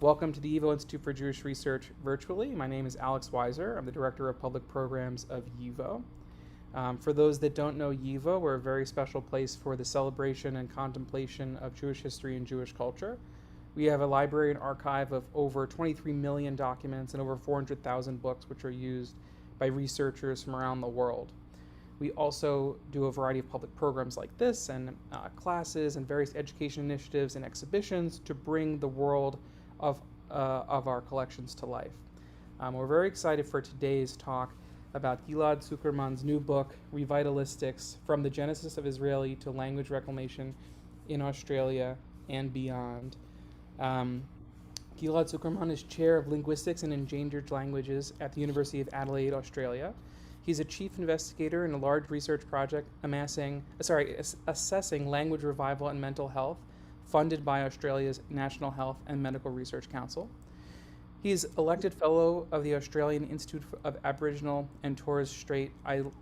Welcome to the YIVO Institute for Jewish Research virtually. My name is Alex Weiser. I'm the Director of Public Programs of YIVO. For those that don't know YIVO, we're a very special place for the celebration and contemplation of Jewish history and Jewish culture. We have a library and archive of over 23 million documents and over 400,000 books which are used by researchers from around the world. We also do a variety of public programs like this and classes and various education initiatives and exhibitions to bring the world of our collections to life. We're very excited for today's talk about Ghil'ad Zuckermann's new book, Revivalistics, From the Genesis of Israeli to Language Reclamation in Australia and Beyond. Ghil'ad Zuckermann is Chair of Linguistics and Endangered Languages at the University of Adelaide, Australia. He's a chief investigator in a large research project assessing language revival and mental health, funded by Australia's National Health and Medical Research Council. He's elected Fellow of the Australian Institute of Aboriginal and Torres Strait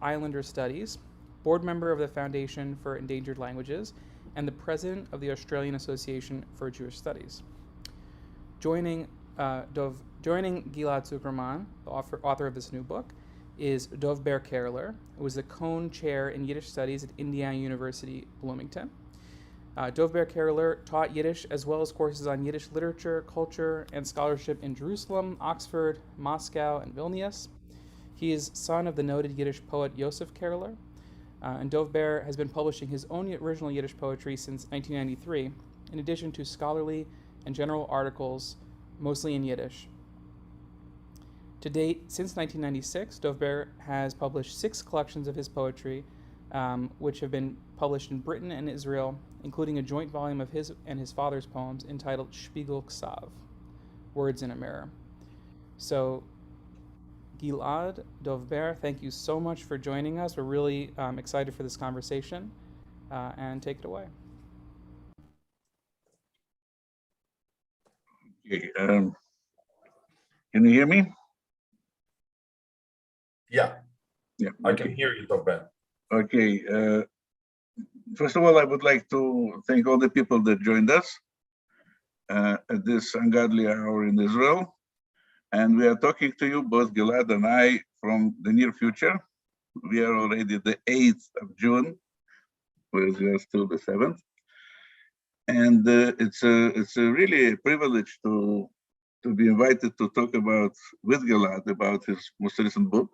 Islander Studies, board member of the Foundation for Endangered Languages, and the president of the Australian Association for Jewish Studies. Joining Ghil'ad Zuckermann, the author of this new book, is Dov-Ber Kerler, who is the Cohn Chair in Yiddish Studies at Indiana University, Bloomington. Dov-Ber Kerler taught Yiddish as well as courses on Yiddish literature, culture, and scholarship in Jerusalem, Oxford, Moscow, and Vilnius. He is son of the noted Yiddish poet Yosef Kerler, and Dov-Ber has been publishing his own original Yiddish poetry since 1993, in addition to scholarly and general articles, mostly in Yiddish. To date, since 1996, Dov-Ber has published 6 collections of his poetry, which have been published in Britain and Israel, including a joint volume of his and his father's poems entitled Spiegel Ksav, Words in a Mirror. So, Ghil'ad, Dov-Ber, thank you so much for joining us. We're really excited for this conversation, and take it away. Okay, can you hear me? Yeah, Yeah, I can hear you, Dov-Ber. Okay. First of all, I would like to thank all the people that joined us at this ungodly hour in Israel. And we are talking to you, both Ghil'ad and I, from the near future. We are already the 8th of June, whereas we are still the 7th. And it's a really privilege to be invited to talk with Ghil'ad about his most recent book.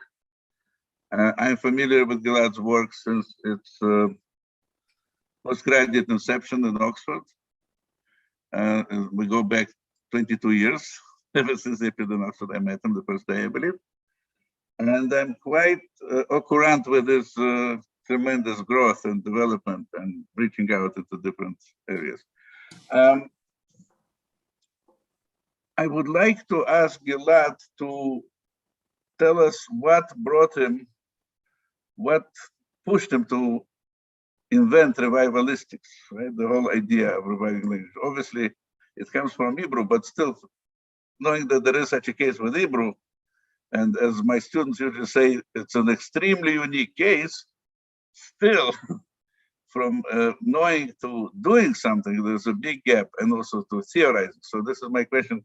I'm familiar with Ghil'ad's work since its postgraduate inception in Oxford. We go back 22 years, ever since he appeared in Oxford. I met him the first day, I believe. And I'm quite au courant with his tremendous growth and development and reaching out into different areas. I would like to ask Ghil'ad to tell us what pushed him to invent revivalistics, right? The whole idea of reviving language. Obviously, it comes from Hebrew, but still, knowing that there is such a case with Hebrew, and as my students usually say, it's an extremely unique case, still, from knowing to doing something, there's a big gap, and also to theorizing. So this is my question.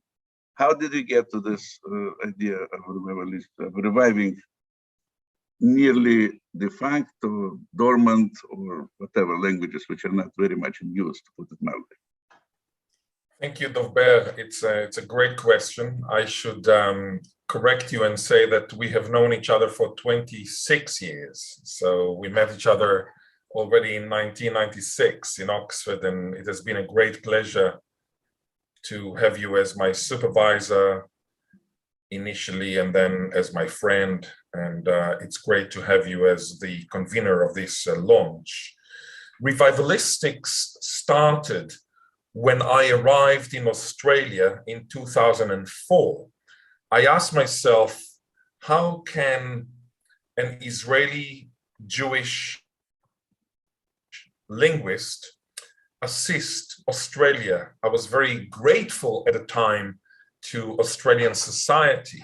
How did you get to this idea of reviving nearly defunct or dormant or whatever languages which are not very much in use, to put it mildly? Thank you, Dov-Ber. It's a great question. I should correct you and say that we have known each other for 26 years. So we met each other already in 1996 in Oxford, and it has been a great pleasure to have you as my supervisor initially, and then as my friend. And it's great to have you as the convener of this launch. Revivalistics started when I arrived in Australia in 2004. I asked myself, how can an Israeli Jewish linguist assist Australia? I was very grateful at the time to Australian society.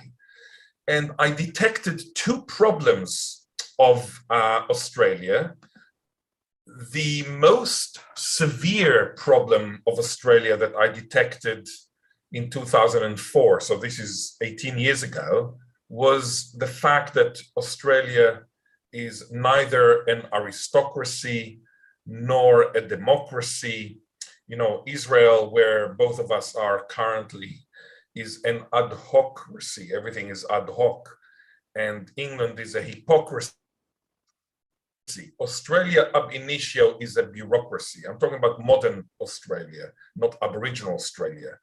And I detected 2 problems of Australia. The most severe problem of Australia that I detected in 2004, so this is 18 years ago, was the fact that Australia is neither an aristocracy nor a democracy. You know, Israel, where both of us are currently, is an ad hocracy. Everything is ad hoc. And England is a hypocrisy. Australia ab initio is a bureaucracy. I'm talking about modern Australia, not Aboriginal Australia.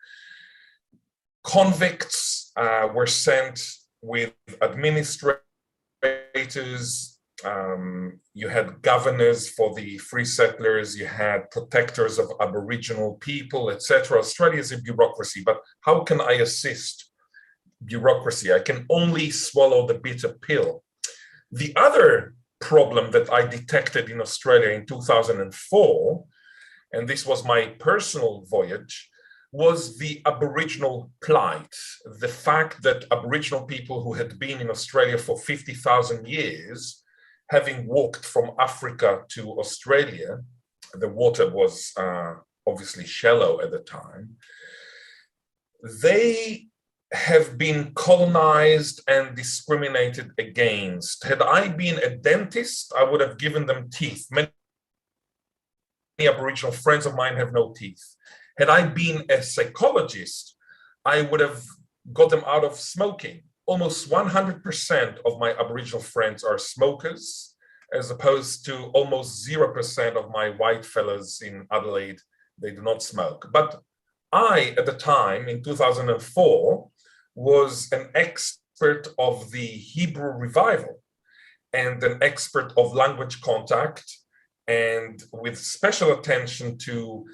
Convicts were sent with administrators. You had governors for the free settlers, you had protectors of Aboriginal people, etc. Australia is a bureaucracy, but how can I assist bureaucracy? I can only swallow the bitter pill. The other problem that I detected in Australia in 2004, and this was my personal voyage, was the Aboriginal plight. The fact that Aboriginal people who had been in Australia for 50,000 years, having walked from Africa to Australia, the water was obviously shallow at the time, they have been colonized and discriminated against. Had I been a dentist, I would have given them teeth. Many Aboriginal friends of mine have no teeth. Had I been a psychologist, I would have got them out of smoking. Almost 100% of my Aboriginal friends are smokers, as opposed to almost 0% of my white fellows in Adelaide, they do not smoke. But I, at the time, in 2004, was an expert of the Hebrew revival and an expert of language contact, and with special attention to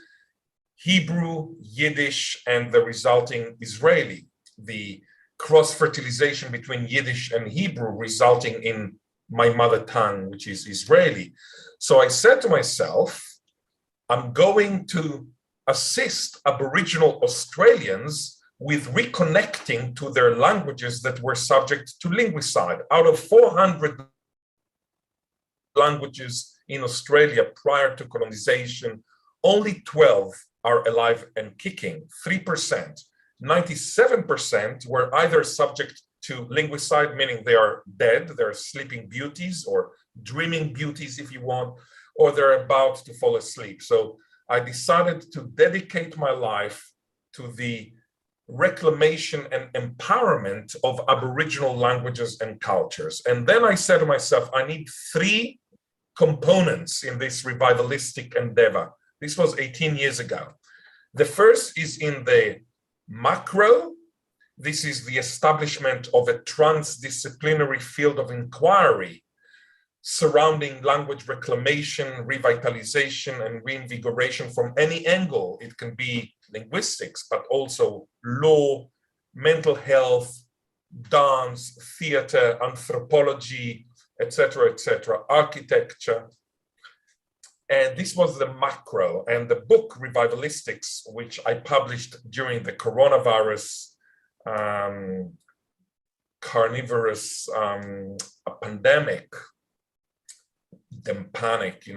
Hebrew, Yiddish, and the resulting Israeli, the cross-fertilization between Yiddish and Hebrew resulting in my mother tongue, which is Israeli. So I said to myself, I'm going to assist Aboriginal Australians with reconnecting to their languages that were subject to linguisticide. Out of 400 languages in Australia prior to colonization, only 12 are alive and kicking, 3%. 97% were either subject to linguisticide, meaning they are dead, they're sleeping beauties or dreaming beauties if you want, or they're about to fall asleep. So I decided to dedicate my life to the reclamation and empowerment of Aboriginal languages and cultures. And then I said to myself, I need 3 components in this revivalistic endeavor. This was 18 years ago. The first is in the macro. This is the establishment of a trans-disciplinary field of inquiry surrounding language reclamation, revitalization, and reinvigoration from any angle. It can be linguistics, but also law, mental health, dance, theater, anthropology, etc., architecture. And this was the macro. And the book Revivalistics, which I published during the coronavirus carnivorous pandemic, panic,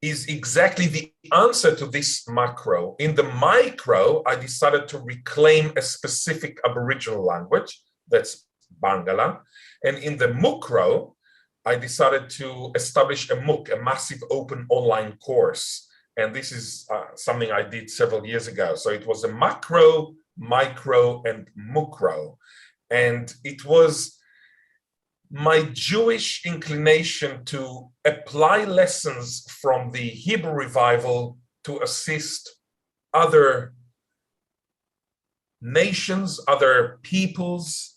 is exactly the answer to this macro. In the micro, I decided to reclaim a specific Aboriginal language, that's Barngarla. And in the mucro, I decided to establish a MOOC, a massive open online course. And this is something I did several years ago. So it was a macro, micro, and mucro. And it was my Jewish inclination to apply lessons from the Hebrew revival to assist other nations, other peoples.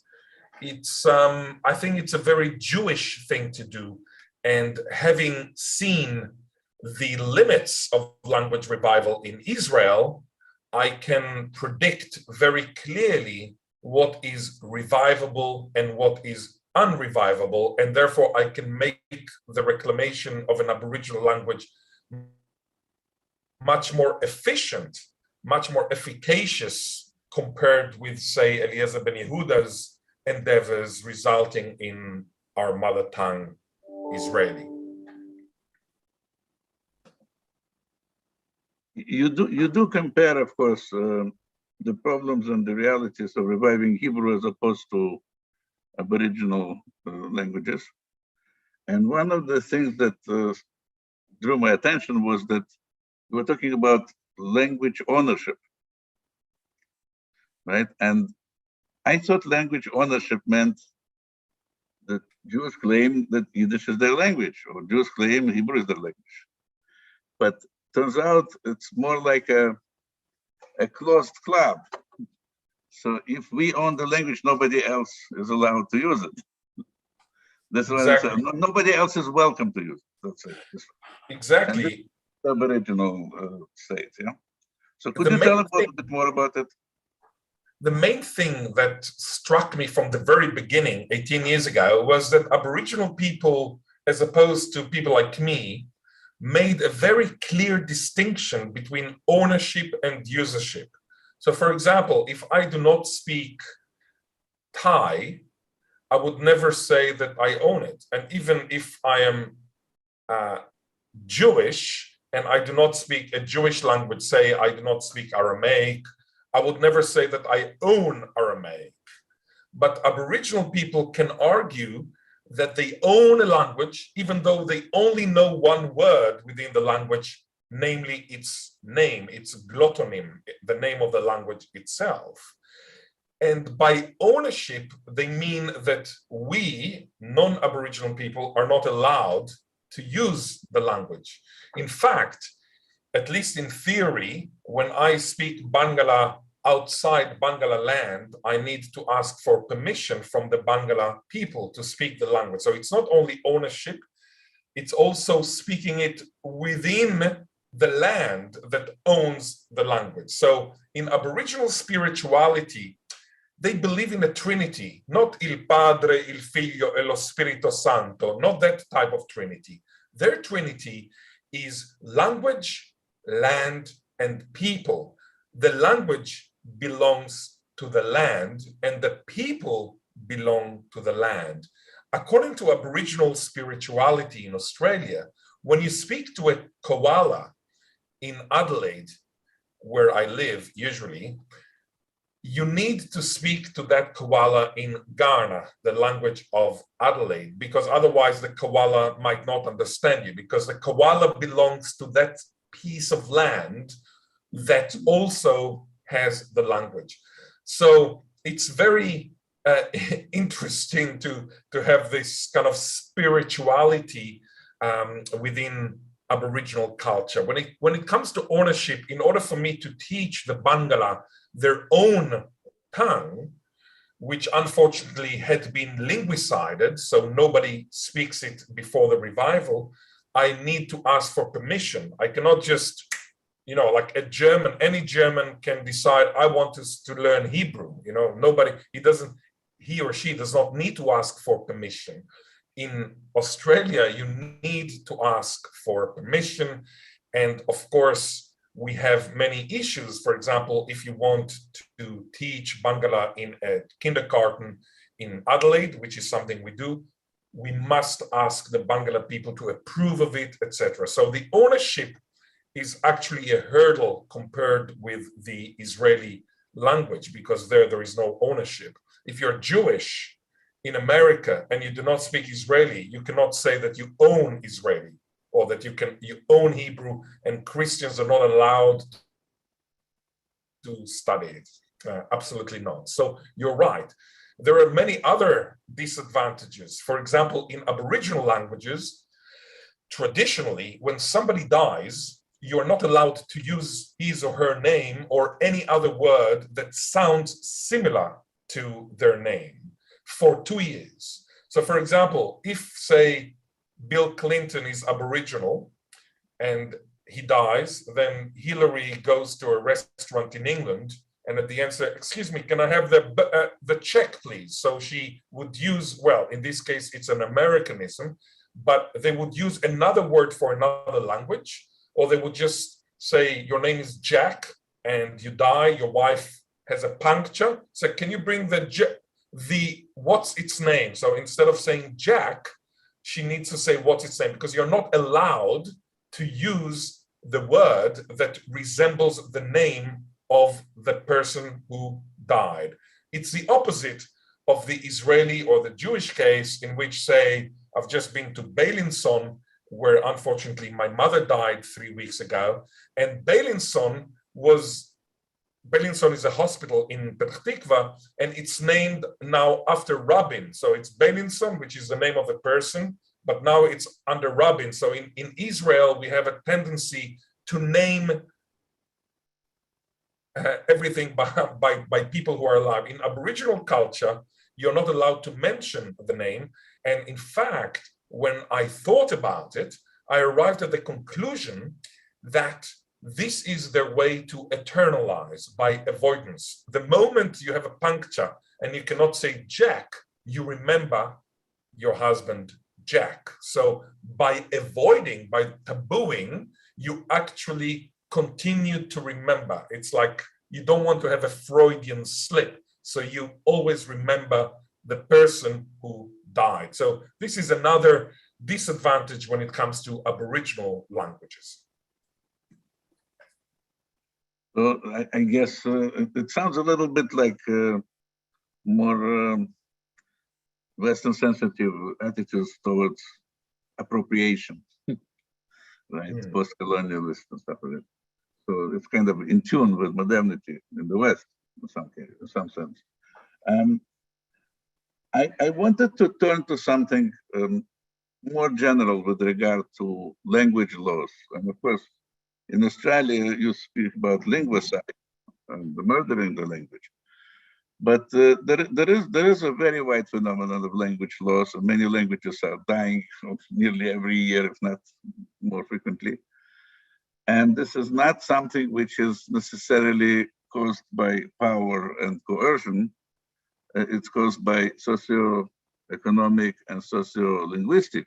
It's, I think it's a very Jewish thing to do. And having seen the limits of language revival in Israel, I can predict very clearly what is revivable and what is unrevivable, and therefore I can make the reclamation of an Aboriginal language much more efficient, much more efficacious compared with, say, Eliezer Ben Yehuda's endeavors resulting in our mother tongue Israeli. You do compare, of course, the problems and the realities of reviving Hebrew as opposed to Aboriginal languages. And one of the things that drew my attention was that we were talking about language ownership, right? And I thought language ownership meant that Jews claim that Yiddish is their language, or Jews claim Hebrew is their language. But turns out it's more like a closed club. So if we own the language, nobody else is allowed to use it. That's what I said. Nobody else is welcome to use it. That's it. Exactly. The Aboriginal state, yeah. So could you tell us a bit more about it? The main thing that struck me from the very beginning, 18 years ago, was that Aboriginal people, as opposed to people like me, made a very clear distinction between ownership and usership. So, for example, if I do not speak Thai, I would never say that I own it. And even if I am Jewish and I do not speak a Jewish language, say I do not speak Aramaic, I would never say that I own Aramaic. But Aboriginal people can argue that they own a language, even though they only know one word within the language, namely its name, its glotonym, the name of the language itself. And by ownership, they mean that we, non-Aboriginal people, are not allowed to use the language. In fact, at least in theory, when I speak Barngarla outside Barngarla land, I need to ask for permission from the Barngarla people to speak the language. So it's not only ownership, it's also speaking it within the land that owns the language. So in Aboriginal spirituality, they believe in a Trinity, not Il Padre, Il Figlio, e lo Spirito Santo, not that type of Trinity. Their Trinity is language, land, and people. The language belongs to the land, and the people belong to the land. According to Aboriginal spirituality in Australia, when you speak to a koala in Adelaide, where I live usually, you need to speak to that koala in Kaurna, the language of Adelaide, because otherwise the koala might not understand you, because the koala belongs to that piece of land that also has the language. So it's very interesting to have this kind of spirituality within Aboriginal culture. When it comes to ownership, in order for me to teach the Barngarla their own tongue, which unfortunately had been linguicided, so nobody speaks it before the revival, I need to ask for permission. I cannot just, you know, like a German, any German can decide, I want to learn Hebrew, you know, nobody, he or she does not need to ask for permission. In Australia, you need to ask for permission. And of course, we have many issues. For example, if you want to teach Barngarla in a kindergarten in Adelaide, which is something we do, we must ask the Barngarla people to approve of it, etc. So the ownership is actually a hurdle compared with the Israeli language, because there is no ownership. If you're Jewish in America and you do not speak Israeli, you cannot say that you own Israeli, or that you own Hebrew, and Christians are not allowed to study it. Absolutely not. So you're right. There are many other disadvantages. For example, in Aboriginal languages, traditionally, when somebody dies, you're not allowed to use his or her name or any other word that sounds similar to their name for 2 years. So for example, if, say, Bill Clinton is Aboriginal and he dies, then Hillary goes to a restaurant in England and at the end says, excuse me, can I have the check, please? So she would use, well, in this case, it's an Americanism, but they would use another word for another language, or they would just say, your name is Jack and you die, your wife has a puncture. So can you bring what's its name? So instead of saying Jack, she needs to say what's its name, because you're not allowed to use the word that resembles the name of the person who died. It's the opposite of the Israeli or the Jewish case in which, say, I've just been to Beilinson, where unfortunately my mother died 3 weeks ago, and Beilinson is a hospital in Petah Tikva, and it's named now after Rabin. So it's Beilinson, which is the name of the person, but now it's under Rabin. So in Israel, we have a tendency to name everything by people who are alive. In Aboriginal culture, you're not allowed to mention the name. And in fact, when I thought about it, I arrived at the conclusion that this is their way to eternalize by avoidance. The moment you have a puncture and you cannot say Jack, you remember your husband, Jack. So by avoiding, by tabooing, you actually continue to remember. It's like you don't want to have a Freudian slip. So you always remember the person who died. So this is another disadvantage when it comes to Aboriginal languages. Well, I guess it sounds a little bit like more Western sensitive attitudes towards appropriation, right? Post-colonialist and stuff like that. So it's kind of in tune with modernity in the West, in some sense. I wanted to turn to something more general with regard to language laws. And of course, in Australia, you speak about linguisticide and the murdering the language. But there is a very wide phenomenon of language loss, and many languages are dying nearly every year, if not more frequently. And this is not something which is necessarily caused by power and coercion. It's caused by socio-economic and socio-linguistic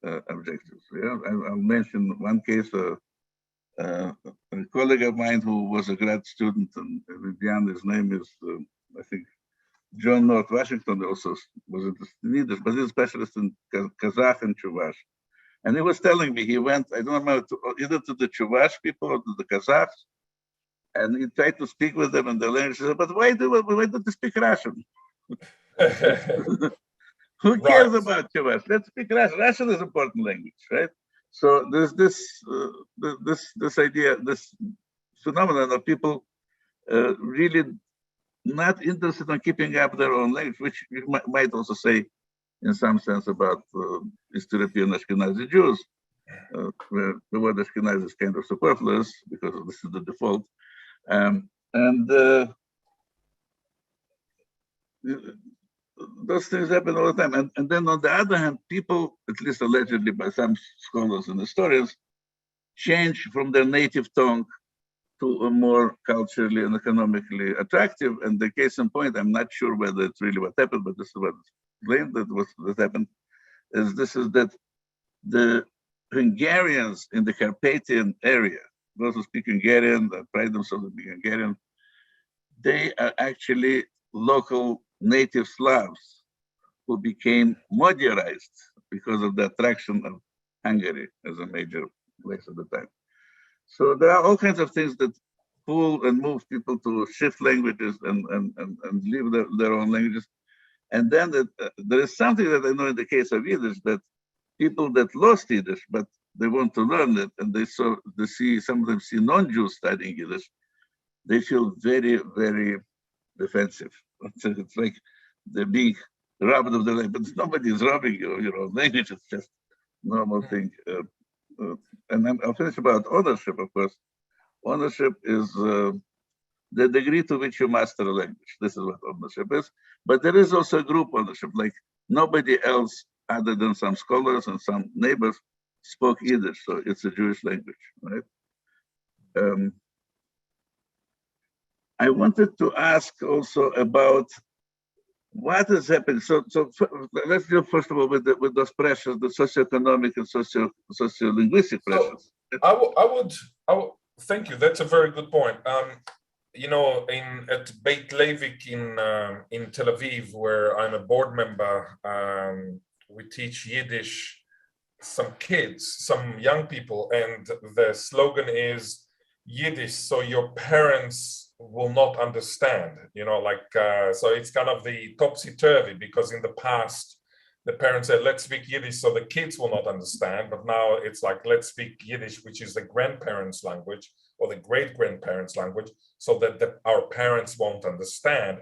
objectives. Yeah? I'll mention one case. A colleague of mine who was a grad student in Indiana, his name is, I think, John North Washington, also was interested in Yiddish, but he's a specialist in Kazakh and Chuvash. And he was telling me he went, I don't know, either to the Chuvash people or to the Kazakhs, and he tried to speak with them in the language. He said, but why do they speak Russian? Who cares about Chuvash? Let's speak Russian. Russian is an important language, right? So there's this idea, this phenomenon of people really not interested in keeping up their own language, which you might also say in some sense about East European Ashkenazi Jews, where the word Ashkenazi is kind of superfluous because this is the default. Those things happen all the time. And then on the other hand, people, at least allegedly by some scholars and historians, change from their native tongue to a more culturally and economically attractive. And the case in point, I'm not sure whether it's really what happened, but this is what explained that happened, is that the Hungarians in the Carpathian area, those who speak Hungarian, that pride themselves on being Hungarian, they are actually local native Slavs who became Magyarized because of the attraction of Hungary as a major place at the time. So there are all kinds of things that pull and move people to shift languages and leave their own languages. And then there is something that I know in the case of Yiddish, that people that lost Yiddish, but they want to learn it, and some of them see non-Jews studying Yiddish, they feel very, very defensive. It's like they're being robbed of their language, but nobody is robbing your own language. It's just a normal thing. And I'll finish about ownership, of course. Ownership is the degree to which you master a language. This is what ownership is. But there is also group ownership, like nobody else other than some scholars and some neighbors spoke Yiddish, so it's a Jewish language, right? I wanted to ask also about what has happened. So let's deal first of all with those pressures, the socioeconomic and socio-linguistic pressures. So I would thank you. That's a very good point. You know, at Beit Levik in Tel Aviv, where I'm a board member, we teach Yiddish some kids, some young people, and the slogan is Yiddish so your parents will not understand, so it's kind of the topsy-turvy, because in the past, the parents said, let's speak Yiddish so the kids will not understand. But now it's like, let's speak Yiddish, which is the grandparents' language or the great-grandparents' language, so that our parents won't understand.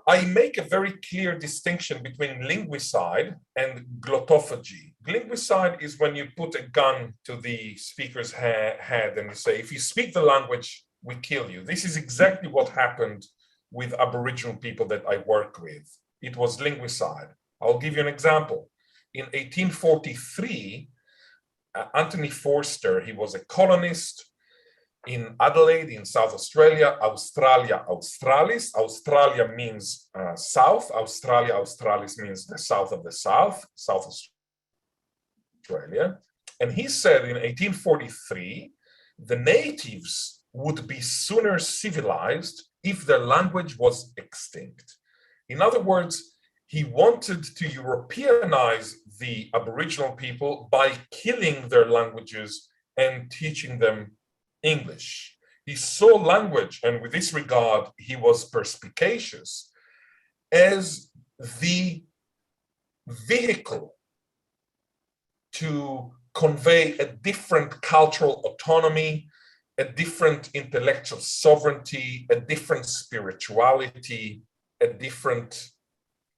I make a very clear distinction between linguicide and glutophagi. Linguicide is when you put a gun to the speaker's head and you say, if you speak the language, we kill you. This is exactly what happened with Aboriginal people that I work with. It was linguicide. I'll give you an example. In 1843, Anthony Forster, he was a colonist in Adelaide, in South Australia, Australia Australis. Australia means south. Australia Australis means the south of the South, South Australia. And he said in 1843, the natives would be sooner civilized if their language was extinct. In other words, he wanted to Europeanize the Aboriginal people by killing their languages and teaching them English. He saw language, and with this regard, he was perspicacious, as the vehicle to convey a different cultural autonomy, a different intellectual sovereignty, a different spirituality, a different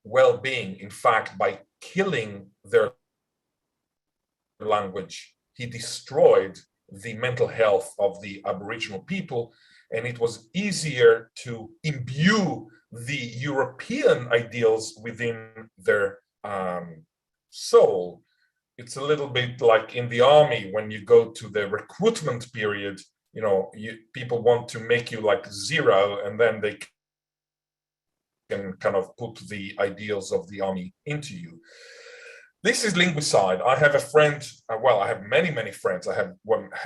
well-being. In fact, by killing their language, he destroyed the mental health of the Aboriginal people, and it was easier to imbue the European ideals within their soul. It's a little bit like in the army, when you go to the recruitment period, people want to make you like zero, and then they can kind of put the ideals of the army into you. This is linguicide. I have a friend, I have many, many friends. I have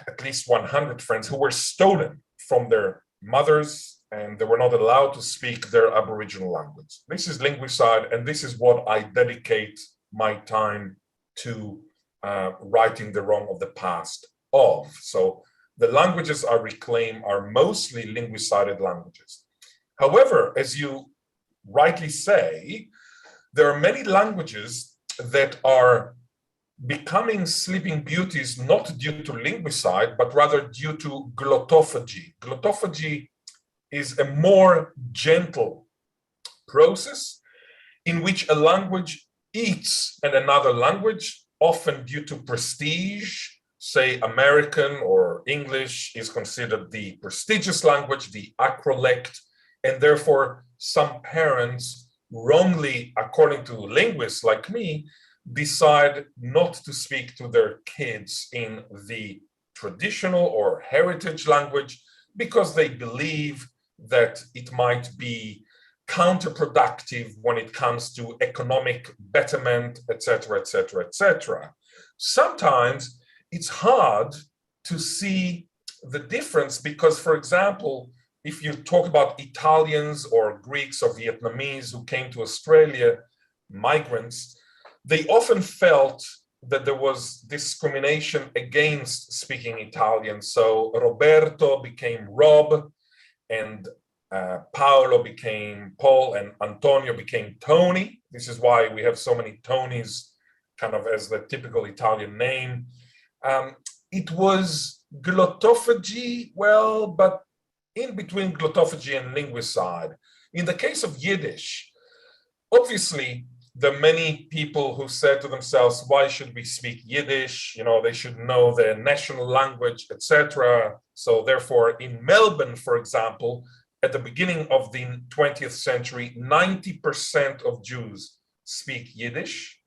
at least 100 friends who were stolen from their mothers, and they were not allowed to speak their Aboriginal language. This is linguicide, and this is what I dedicate my time to righting the wrong of the past of. So the languages I reclaim are mostly linguicided languages. However, as you rightly say, there are many languages that are becoming sleeping beauties, not due to linguicide, but rather due to glutophagi. Glutophagi is a more gentle process in which a language eats another language, often due to prestige. Say American or English is considered the prestigious language, the acrolect, and therefore some parents wrongly, according to linguists like me, decide not to speak to their kids in the traditional or heritage language because they believe that it might be counterproductive when it comes to economic betterment, etc., etc., etc. Sometimes it's hard to see the difference because, for example, if you talk about Italians or Greeks or Vietnamese who came to Australia, migrants, they often felt that there was discrimination against speaking Italian. So Roberto became Rob, and Paolo became Paul, and Antonio became Tony. This is why we have so many Tonys kind of as the typical Italian name. It was glutophagi, but in between glutophagi and linguicide. In the case of Yiddish, obviously, there are many people who said to themselves, why should we speak Yiddish? They should know their national language, etc. So therefore, in Melbourne, for example, at the beginning of the 20th century, 90% of Jews speak Yiddish.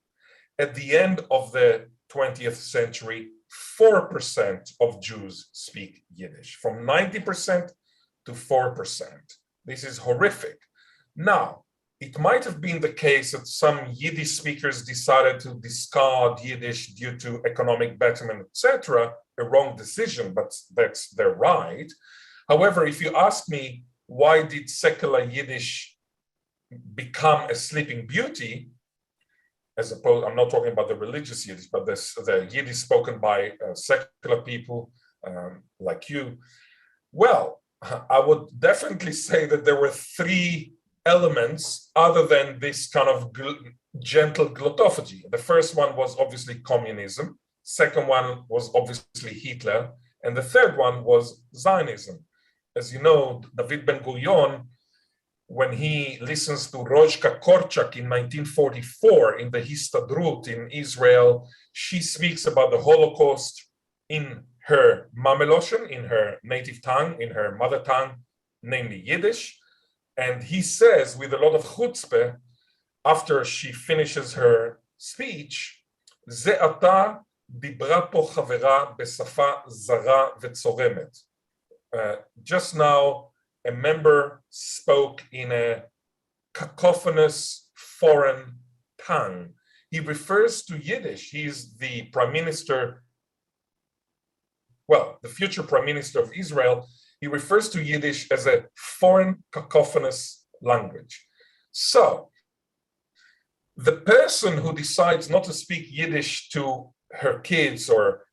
At the end of the 20th century, 4% of Jews speak Yiddish, from 90% to 4%. This is horrific. Now, it might have been the case that some Yiddish speakers decided to discard Yiddish due to economic betterment, etc., a wrong decision, but that's their right. However, if you ask me, why did secular Yiddish become a sleeping beauty, as opposed, I'm not talking about the religious Yiddish, but the Yiddish spoken by secular people, like you. Well, I would definitely say that there were three elements other than this kind of gentle glutophagi. The first one was obviously communism. Second one was obviously Hitler. And the third one was Zionism. As you know, David Ben-Gurion, when he listens to Rozhka Korchak in 1944 in the Histadrut in Israel, she speaks about the Holocaust in her Mameloshen, in her native tongue, in her mother tongue, namely Yiddish. And he says with a lot of chutzpah, after she finishes her speech, "Ze ata dibra po chavera besafa zara vetzoremet." Just now, a member spoke in a cacophonous foreign tongue. He refers to Yiddish. He's the prime minister, well, the future prime minister of Israel. He refers to Yiddish as a foreign cacophonous language. So the person who decides not to speak Yiddish to her kids or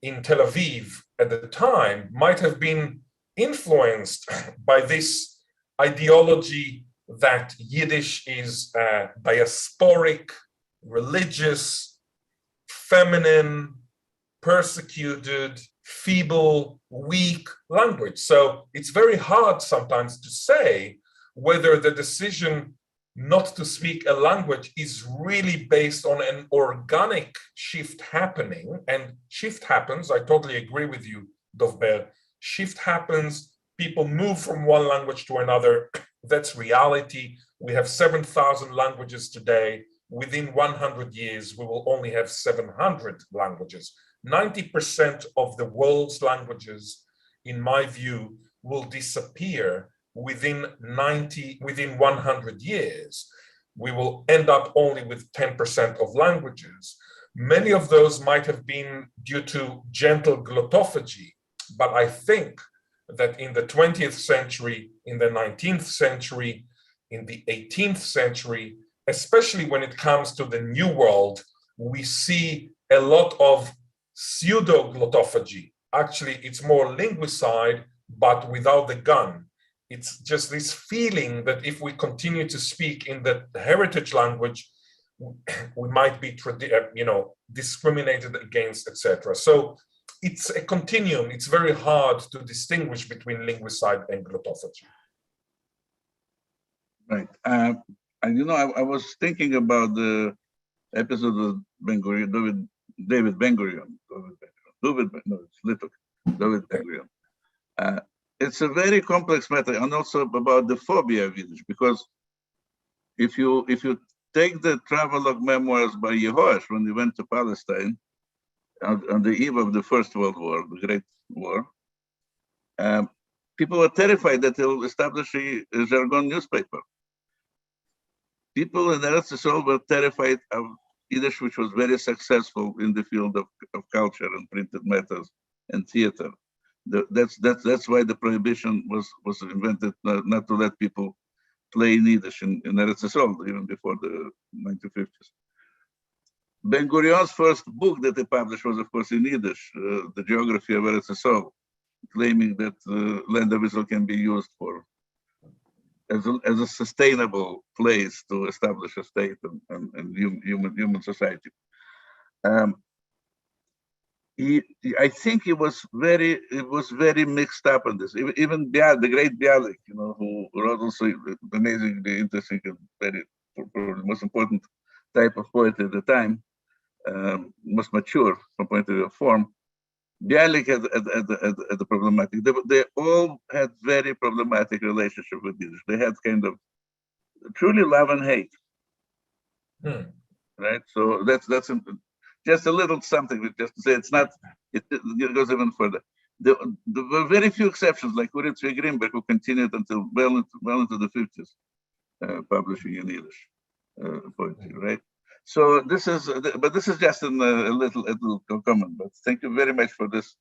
in Tel Aviv at the time might have been influenced by this ideology that Yiddish is diasporic, religious, feminine, persecuted, feeble, weak language. So it's very hard sometimes to say whether the decision not to speak a language is really based on an organic shift happening. And shift happens, I totally agree with you, Dov-Ber. Shift happens, people move from one language to another. That's reality. We have 7,000 languages today. Within 100 years, we will only have 700 languages. 90% of the world's languages, in my view, will disappear within 100 years. We will end up only with 10% of languages. Many of those might have been due to gentle glutophagi, but I think that in the 20th century, in the 19th century, in the 18th century, especially when it comes to the New World, we see a lot of pseudo-glutophagi. Actually, it's more linguicide, but without the gun. It's just this feeling that if we continue to speak in the heritage language, we might be, discriminated against, etc. So it's a continuum. It's very hard to distinguish between linguicide and glutophagi. Right. I was thinking about the episode of Ben-Gurion, David Ben-Gurion. David Ben-Gurion. It's a very complex matter, and also about the phobia of Yiddish, because if you take the travelogue memoirs by Yehoash when he went to Palestine on the eve of the First World War, the Great War, people were terrified that he'll establish a jargon newspaper. People in Eretz Yisrael were terrified of Yiddish, which was very successful in the field of culture and printed matters and theater. That's why the prohibition was invented, not to let people play in Yiddish in Eretz Yisrael, even before the 1950s. Ben-Gurion's first book that he published was, of course, in Yiddish, The Geography of Eretz Yisrael, claiming that land of Israel can be used as a sustainable place to establish a state and human society. I think it was very mixed up on this. Even Bialik, the great Bialik, who wrote also amazingly interesting and very probably the most important type of poetry at the time, most mature from point of view of form. Bialik had the problematic. They all had very problematic relationship with Yiddish. They had kind of truly love and hate, right? So that's just a little something. Just to say, it's not. It goes even further. There were very few exceptions, like Uri Tzvi Grimberg, who continued until well into the 50s, publishing in Yiddish poetry, right? So this is just a little comment. But thank you very much for this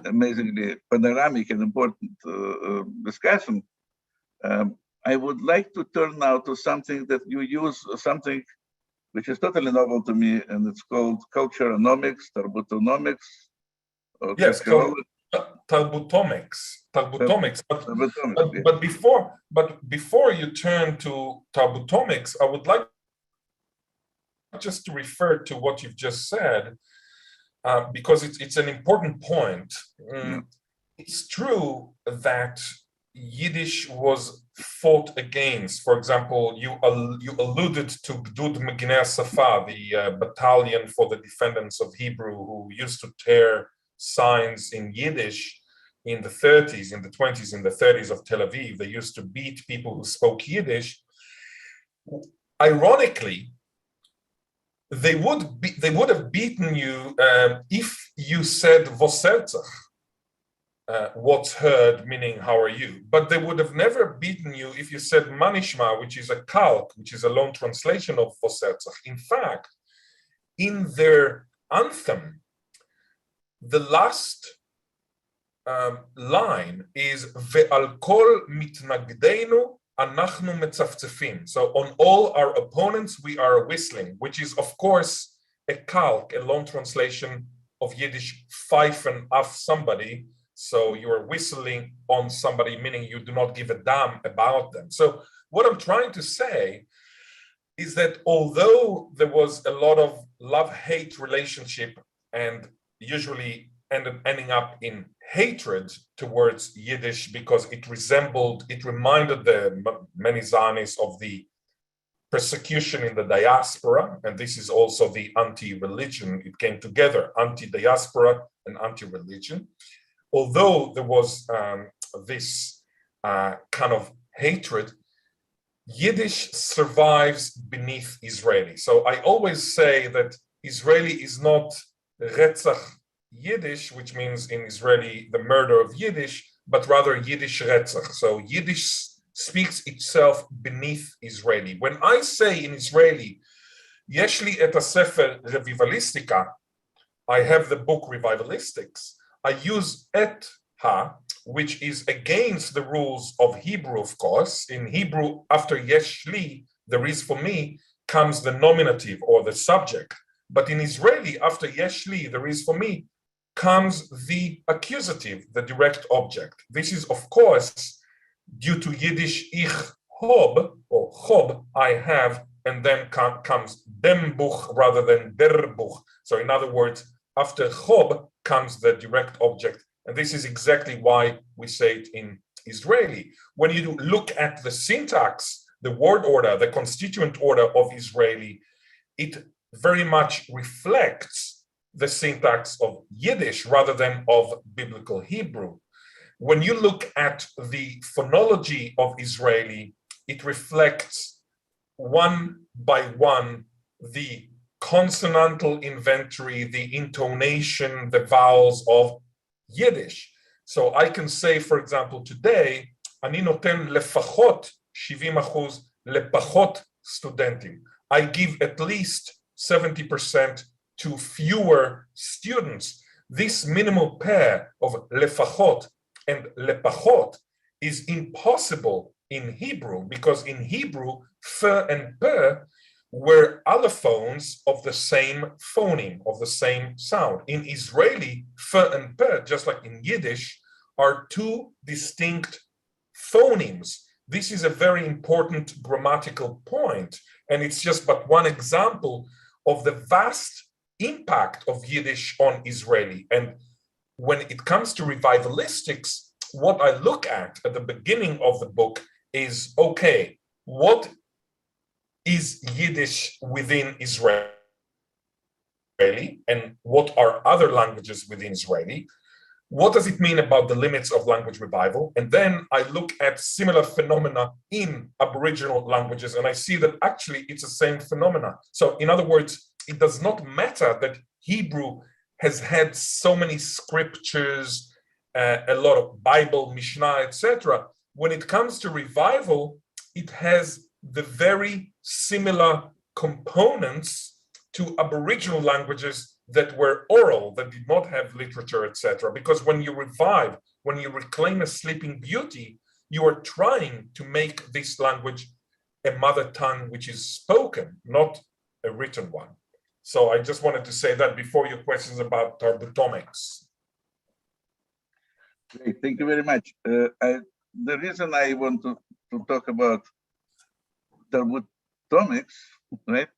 amazingly panoramic and important discussion. I would like to turn now to something that you use, something which is totally novel to me, and it's called culturomics, Thermotomics, or Yes, called culturomics? Thermotomics. Thermotomics, But before you turn to Thermotomics, I would like just to refer to what you've just said, because it's an important point. yeah. It's true that Yiddish was fought against. For example, you alluded to Gdud Meginei Safa, the battalion for the defendants of Hebrew, who used to tear signs in Yiddish in the 30s, in the 20s, in the 30s of Tel Aviv. They used to beat people who spoke Yiddish. Ironically, they would have beaten you if you said Voselzach, what's heard, meaning how are you, but they would have never beaten you if you said Manishma, which is a calque, which is a long translation of Voselzach. In fact, in their anthem, the last line is Ve'al kol mitnagdeinu anachnu metzafzefim. So on all our opponents, we are whistling, which is, of course, a calque, a long translation of Yiddish, pfeifen af somebody. So you are whistling on somebody, meaning you do not give a damn about them. So what I'm trying to say is that although there was a lot of love-hate relationship and usually ending up in hatred towards Yiddish because it reminded the many Zionists of the persecution in the diaspora, and this is also the anti-religion. It came together, anti-diaspora and anti-religion. Although there was this kind of hatred, Yiddish survives beneath Israeli. So I always say that Israeli is not Retzach Yiddish, which means in Israeli the murder of Yiddish, but rather Yiddish Retzach. So Yiddish speaks itself beneath Israeli. When I say in Israeli, Yesh li et hasefer Revivalistica, I have the book Revivalistics, I use et ha, which is against the rules of Hebrew, of course. In Hebrew, after yesh li, there is for me, comes the nominative or the subject. But in Israeli, after yesh li, there is for me, comes the accusative, the direct object. This is, of course, due to Yiddish ich hob, or chob, I have, and then comes dem buch rather than der buch. So in other words, after chob comes the direct object. And this is exactly why we say it in Israeli. When you look at the syntax, the word order, the constituent order of Israeli, it very much reflects the syntax of Yiddish rather than of biblical Hebrew. When you look at the phonology of Israeli, it reflects one by one the consonantal inventory, the intonation, the vowels of Yiddish. So I can say, for example, today, אני נותן לפחות 70% לפחות סטודנטים. I give at least 70% to fewer students. This minimal pair of לפחות and לפחות is impossible in Hebrew, because in Hebrew, f and p were allophones of the same phoneme, of the same sound. In Israeli, f and p, just like in Yiddish, are two distinct phonemes. This is a very important grammatical point, and it's just but one example of the vast impact of Yiddish on Israeli. And when it comes to revivalistics, what I look at the beginning of the book is, okay, what is Yiddish within Israeli, and what are other languages within Israeli? What does it mean about the limits of language revival? And then I look at similar phenomena in Aboriginal languages, and I see that actually it's the same phenomena. So in other words, it does not matter that Hebrew has had so many scriptures, a lot of Bible, Mishnah, etc. When it comes to revival, it has the very similar components to Aboriginal languages that were oral, that did not have literature, etc. Because when you revive, when you reclaim a sleeping beauty, you are trying to make this language a mother tongue which is spoken, not a written one. So I just wanted to say that before your questions about Thermotomics. Great, thank you very much. The reason I want to talk about Thermotomics, right,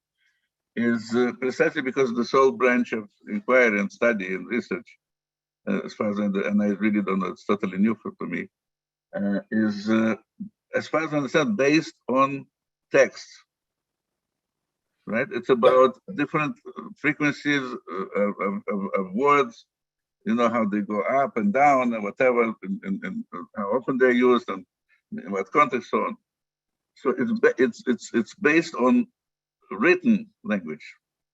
is precisely because the sole branch of inquiry and study and research, as far as and I really don't know, it's totally new to me, is, as far as I understand, based on text, right? It's about different frequencies of words, you know, how they go up and down and whatever, and how often they're used and in what context, so on. So it's based on written language,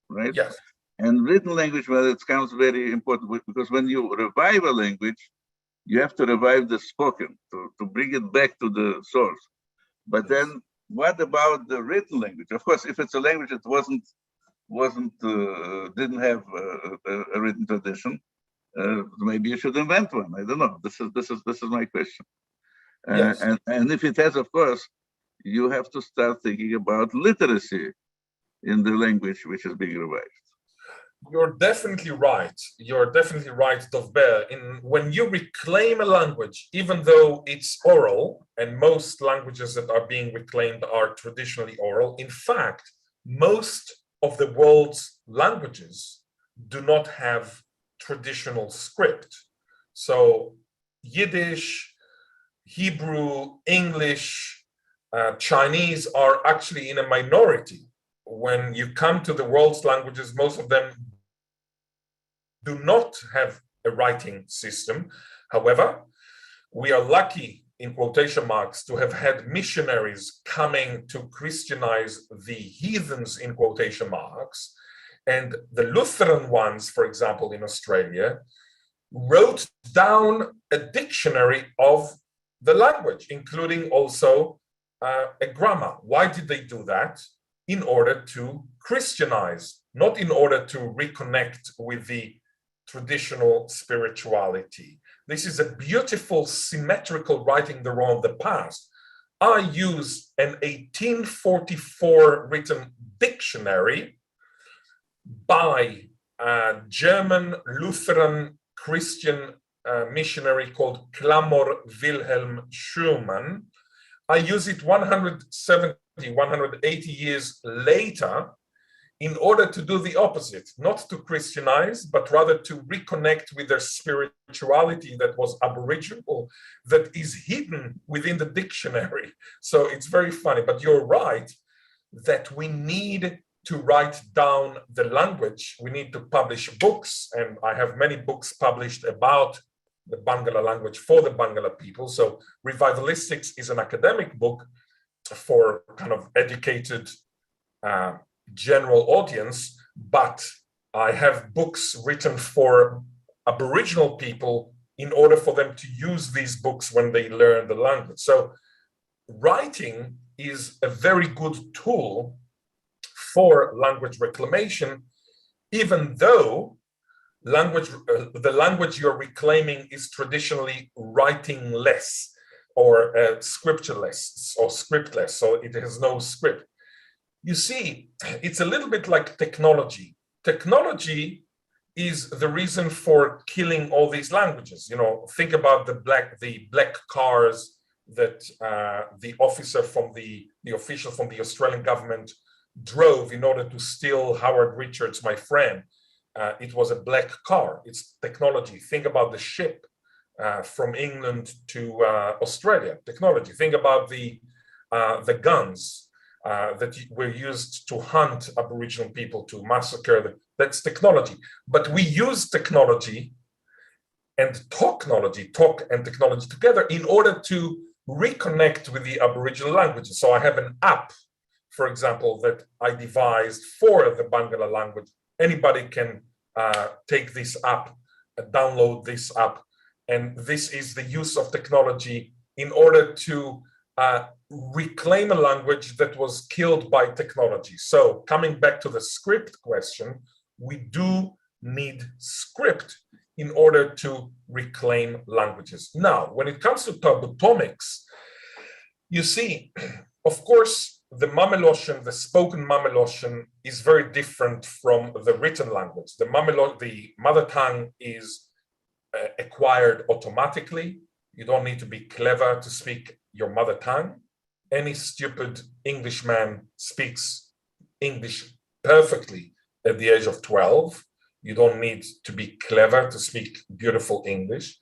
right? Yes. And written language, well, it comes very important because when you revive a language, you have to revive the spoken to bring it back to the source. But then, what about the written language? Of course, if it's a language that didn't have a written tradition, maybe you should invent one. I don't know. This is my question. Yes. And if it has, of course, you have to start thinking about literacy in the language which is being revised. You're definitely right. You're definitely right, Dov-Ber. When you reclaim a language, even though it's oral, and most languages that are being reclaimed are traditionally oral, in fact, most of the world's languages do not have traditional script. So Yiddish, Hebrew, English, Chinese are actually in a minority. When you come to the world's languages, most of them do not have a writing system. However, we are lucky, in quotation marks, to have had missionaries coming to Christianize the heathens, in quotation marks. And the Lutheran ones, for example, in Australia, wrote down a dictionary of the language, including also a grammar. Why did they do that? In order to Christianize, not in order to reconnect with the traditional spirituality. This is a beautiful symmetrical righting the wrong of the past. I use an 1844 written dictionary by a German Lutheran Christian missionary called Clamor Wilhelm Schumann. I use it 170, 180 years later in order to do the opposite, not to Christianize, but rather to reconnect with their spirituality that was Aboriginal, that is hidden within the dictionary. So it's very funny, but you're right that we need to write down the language. We need to publish books, and I have many books published about the Barngarla language for the Barngarla people. So Revivalistics is an academic book for kind of educated general audience, but I have books written for Aboriginal people in order for them to use these books when they learn the language. So writing is a very good tool for language reclamation, even though the language you're reclaiming is traditionally writing less or scriptureless or scriptless, so it has no script. You see, it's a little bit like technology. Technology is the reason for killing all these languages. You know, think about the black cars that the officer from the official from the Australian government drove in order to steal Howard Richards, my friend. It was a black car. It's technology. Think about the ship from England to Australia. Technology. Think about the guns that were used to hunt Aboriginal people, to massacre them. That's technology. But we use technology and talk and technology together in order to reconnect with the Aboriginal languages. So I have an app, for example, that I devised for the Barngarla language. Anybody can take this app, download this app, and this is the use of technology in order to reclaim a language that was killed by technology. So coming back to the script question, we do need script in order to reclaim languages. Now, when it comes to Thermotomics, you see, of course, the Mameloshan, the spoken Mameloshan, is very different from the written language. The mother tongue is acquired automatically. You don't need to be clever to speak your mother tongue. Any stupid Englishman speaks English perfectly at the age of 12. You don't need to be clever to speak beautiful English.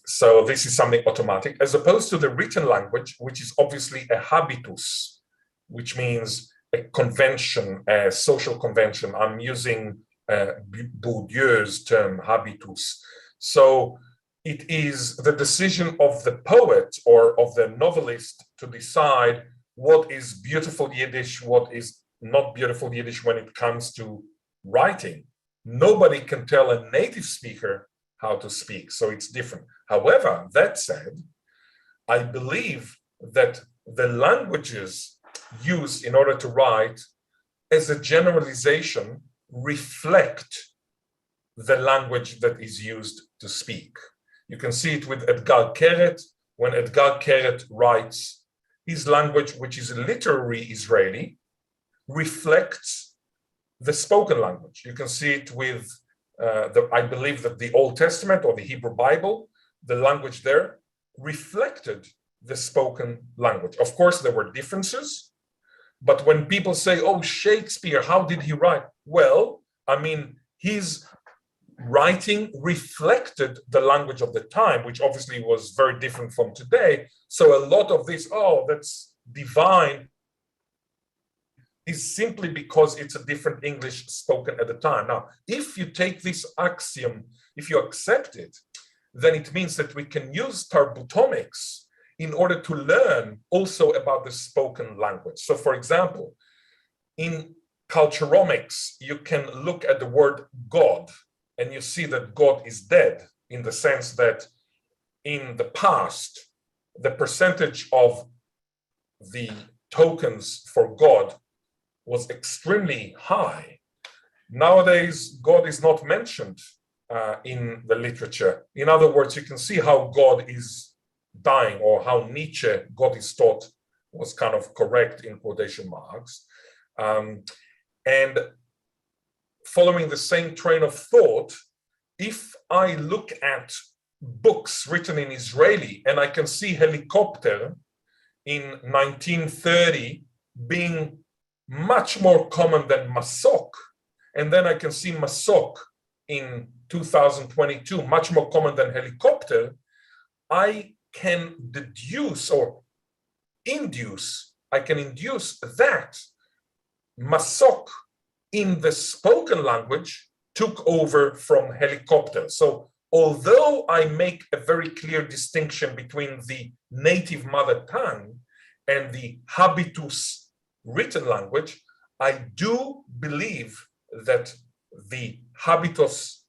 So this is something automatic, as opposed to the written language, which is obviously a habitus, which means a convention, a social convention. I'm using Bourdieu's term, habitus. So it is the decision of the poet or of the novelist to decide what is beautiful Yiddish, what is not beautiful Yiddish when it comes to writing. Nobody can tell a native speaker how to speak, so it's different. However, that said, I believe that the languages used in order to write, as a generalization, reflect the language that is used to speak. You can see it with Ghil'ad Zuckermann. When Ghil'ad Zuckermann writes, his language, which is literary Israeli, reflects the spoken language. You can see it with, I believe that the Old Testament or the Hebrew Bible, the language there reflected the spoken language. Of course, there were differences, but when people say, oh, Shakespeare, how did he write? Well, I mean, his writing reflected the language of the time, which obviously was very different from today. So a lot of this, oh, that's divine, is simply because it's a different English spoken at the time. Now, if you take this axiom, if you accept it, then it means that we can use Thermotomics in order to learn also about the spoken language. So for example, in culturomics, you can look at the word God, and you see that God is dead, in the sense that in the past, the percentage of the tokens for God was extremely high. Nowadays, God is not mentioned in the literature. In other words, you can see how God is dying, or how Nietzsche, God is taught, was kind of correct in quotation marks. And following the same train of thought, if I look at books written in Israeli and I can see helicopter in 1930 being much more common than masok, and then I can see masok in 2022 much more common than helicopter, I can deduce or induce, I can induce that masok in the spoken language took over from helicopter. So although I make a very clear distinction between the native mother tongue and the habitus written language, I do believe that the habitus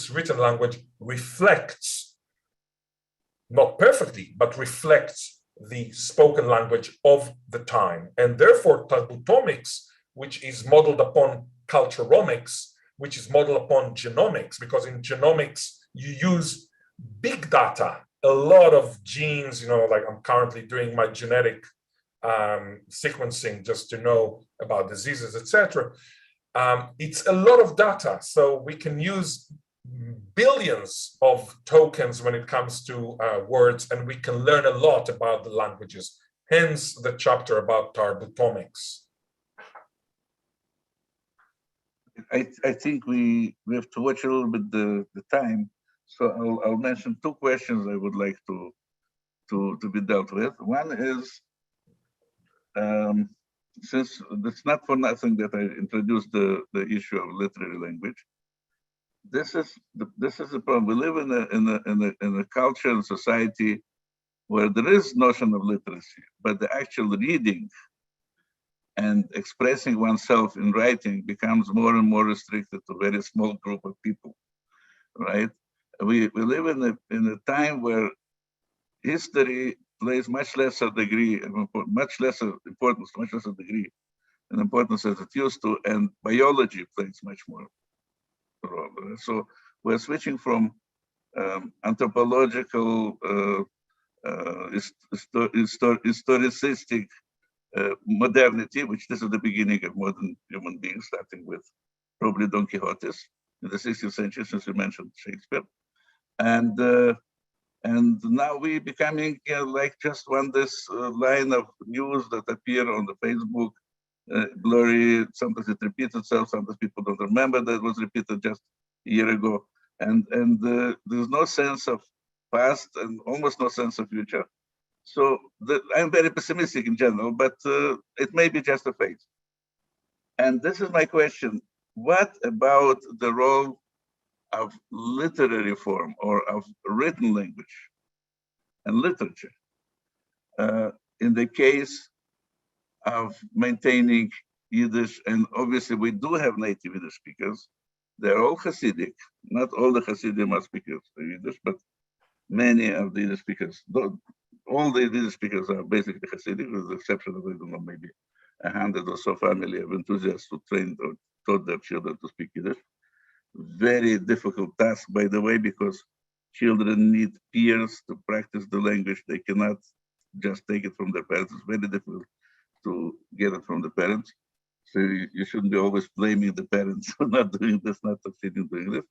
written language reflects, not perfectly, but reflects the spoken language of the time. And therefore, Thermotomics, which is modeled upon culturomics, which is modeled upon genomics, because in genomics, you use big data, a lot of genes, like I'm currently doing my genetic sequencing just to know about diseases, etc. It's a lot of data, so we can use billions of tokens when it comes to words, and we can learn a lot about the languages, hence the chapter about Thermotomics. I think we have to watch a little bit the time, so I'll mention two questions I would like to be dealt with. One is, since it's not for nothing that I introduced the issue of literary language, this is the problem. We live in a culture and society where there is notion of literacy, but the actual reading and expressing oneself in writing becomes more and more restricted to a very small group of people, right? We live in a time where history plays much lesser degree, much lesser importance, much lesser degree and importance as it used to, and biology plays much more role. So we're switching from anthropological, historicistic modernity, which this is the beginning of modern human beings, starting with probably Don Quixote in the 16th century, since you mentioned Shakespeare, and now we becoming like just this line of news that appear on the Facebook, blurry. Sometimes it repeats itself. Sometimes people don't remember that it was repeated just a year ago, and there's no sense of past and almost no sense of future. So I'm very pessimistic in general, but it may be just a phase. And this is my question: what about the role of literary form or of written language and literature in the case of maintaining Yiddish? And obviously we do have native Yiddish speakers. They're all Hasidic. Not all the Hasidim are speakers of Yiddish, but many of the Yiddish speakers, all the Yiddish speakers are basically Hasidic, with the exception of, I don't know, maybe 100 or so family of enthusiasts who trained or taught their children to speak Yiddish. Very difficult task, by the way, because children need peers to practice the language. They cannot just take it from their parents. It's very difficult to get it from the parents. So you shouldn't be always blaming the parents for not doing this, not succeeding doing this.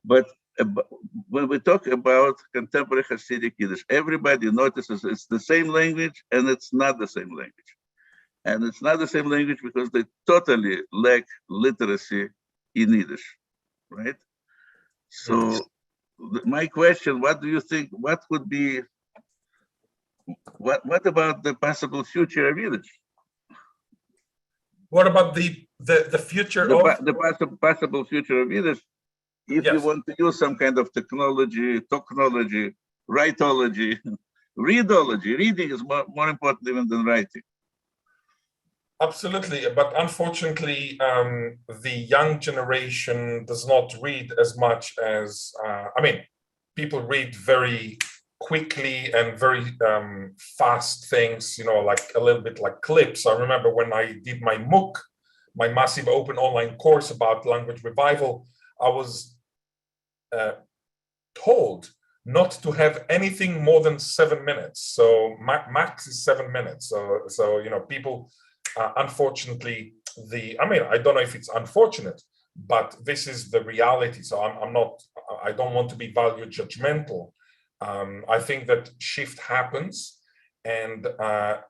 But when we talk about contemporary Hasidic Yiddish, everybody notices it's the same language and it's not the same language. And it's not the same language because they totally lack literacy in Yiddish, right? So my question, what do you think, what would be, what about the possible future of Yiddish? What about the future of? The possible future of Yiddish, if you want to use some kind of technology, writology, readology. Reading is more important even than writing. Absolutely, but unfortunately, the young generation does not read as much as, I mean, people read very quickly and very fast things, you know, like a little bit like clips. I remember when I did my MOOC, my massive open online course about language revival, I was told not to have anything more than 7 minutes. So max is 7 minutes. So you know, people, unfortunately, I mean, I don't know if it's unfortunate, but this is the reality. So I don't want to be value judgmental. I think that shift happens, and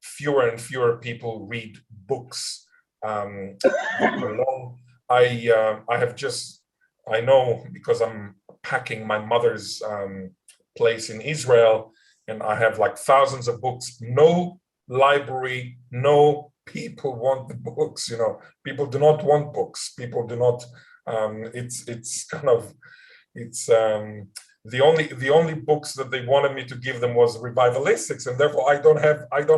fewer and fewer people read books. I know because I'm packing my mother's place in Israel, and I have like thousands of books. No library, no people want the books. You know, people do not want books. People do not. The only books that they wanted me to give them was Revivalistics, and therefore I don't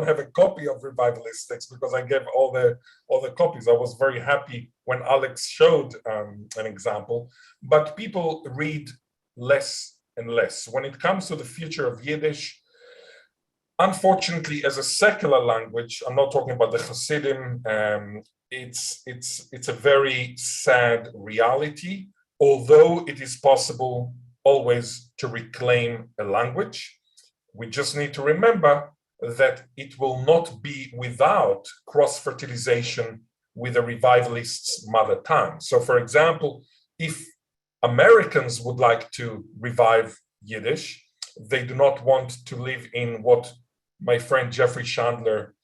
have a copy of Revivalistics because I gave all the copies. I was very happy when Alex showed an example, but people read less and less. When it comes to the future of Yiddish, unfortunately, as a secular language, I'm not talking about the Hasidim, it's a very sad reality, although it is possible always to reclaim a language. We just need to remember that it will not be without cross-fertilization with a revivalist's mother tongue. So for example, if Americans would like to revive Yiddish, they do not want to live in what my friend Jeffrey Chandler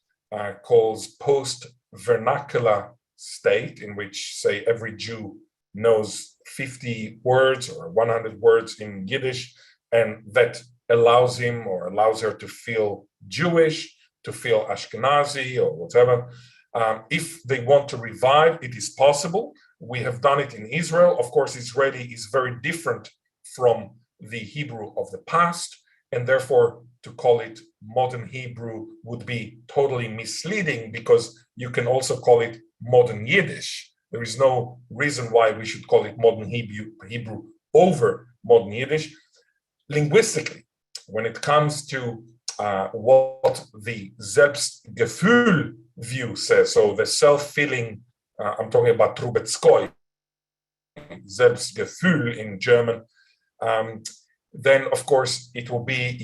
calls post-vernacular state, in which, say, every Jew knows 50 words or 100 words in Yiddish, and that allows him or allows her to feel Jewish, to feel Ashkenazi or whatever. If they want to revive, it is possible. We have done it in Israel. Of course, Israeli is very different from the Hebrew of the past, and therefore to call it modern Hebrew would be totally misleading, because you can also call it modern Yiddish. There is no reason why we should call it modern Hebrew over modern Yiddish. Linguistically, when it comes to what the Selbstgefühl view says, so the self-feeling, I'm talking about Trubetskoy, Selbstgefühl in German, then of course it will be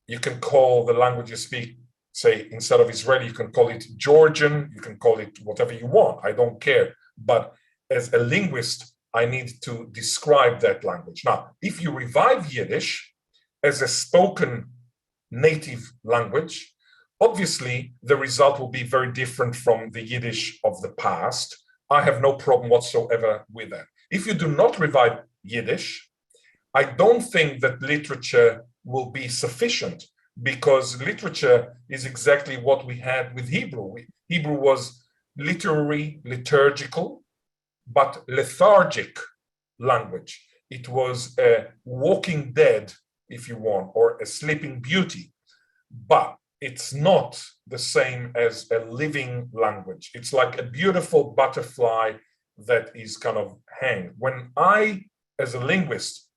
you can call the language you speak, say, instead of Israeli, you can call it Georgian, you can call it whatever you want, I don't care. But as a linguist, I need to describe that language. Now, if you revive Yiddish as a spoken native language, obviously the result will be very different from the Yiddish of the past. I have no problem whatsoever with that. If you do not revive Yiddish, I don't think that literature will be sufficient, because literature is exactly what we had with Hebrew. Hebrew was literary, liturgical, but lethargic language. It was a walking dead, if you want, or a sleeping beauty, but it's not the same as a living language. It's like a beautiful butterfly that is kind of hanged. When I, as a linguist,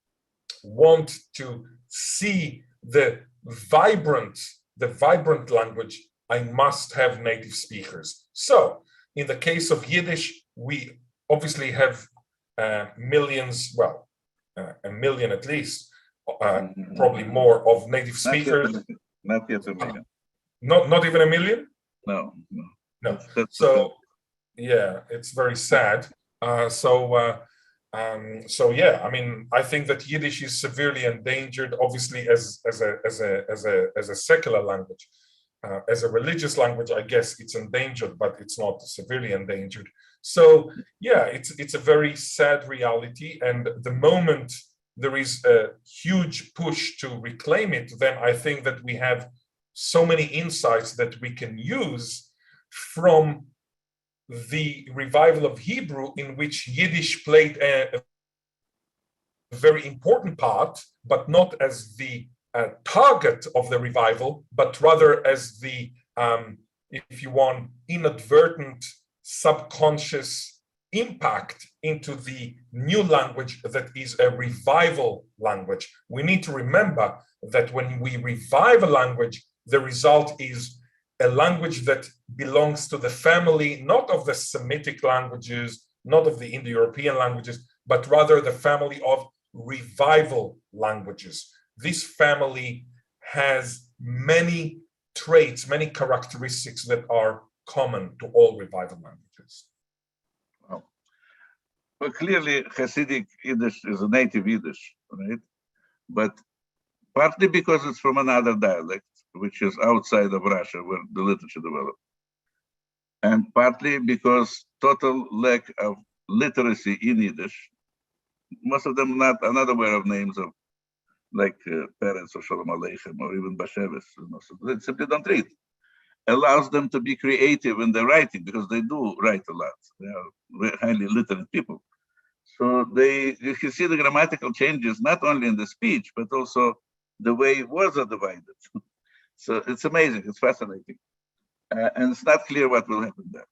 want to see the vibrant language, I must have native speakers. So in the case of Yiddish, we obviously have millions, well, a million at least, probably more, of native speakers. Not yet a million. Not even a million? No. So yeah, it's very sad. So yeah, I mean, I think that Yiddish is severely endangered, obviously, as a secular language. As a religious language, I guess it's endangered, but it's not severely endangered. So yeah, it's a very sad reality. And the moment there is a huge push to reclaim it, then I think that we have so many insights that we can use from the revival of Hebrew, in which Yiddish played a very important part, but not as the target of the revival, but rather as the, if you want, inadvertent, subconscious impact into the new language that is a revival language. We need to remember that when we revive a language, the result is a language that belongs to the family, not of the Semitic languages, not of the Indo-European languages, but rather the family of revival languages. This family has many traits, many characteristics that are common to all revival languages. Wow. Well, clearly Hasidic Yiddish is a native Yiddish, right? But partly because it's from another dialect, which is outside of Russia, where the literature developed. And partly because total lack of literacy in Yiddish, most of them not unaware of names of like parents or Shalom Aleichem or even Bashevis, so they simply don't read. Allows them to be creative in their writing, because they do write a lot. They are very highly literate people. So you can see the grammatical changes, not only in the speech, but also the way words are divided. So it's amazing, it's fascinating. And it's not clear what will happen there.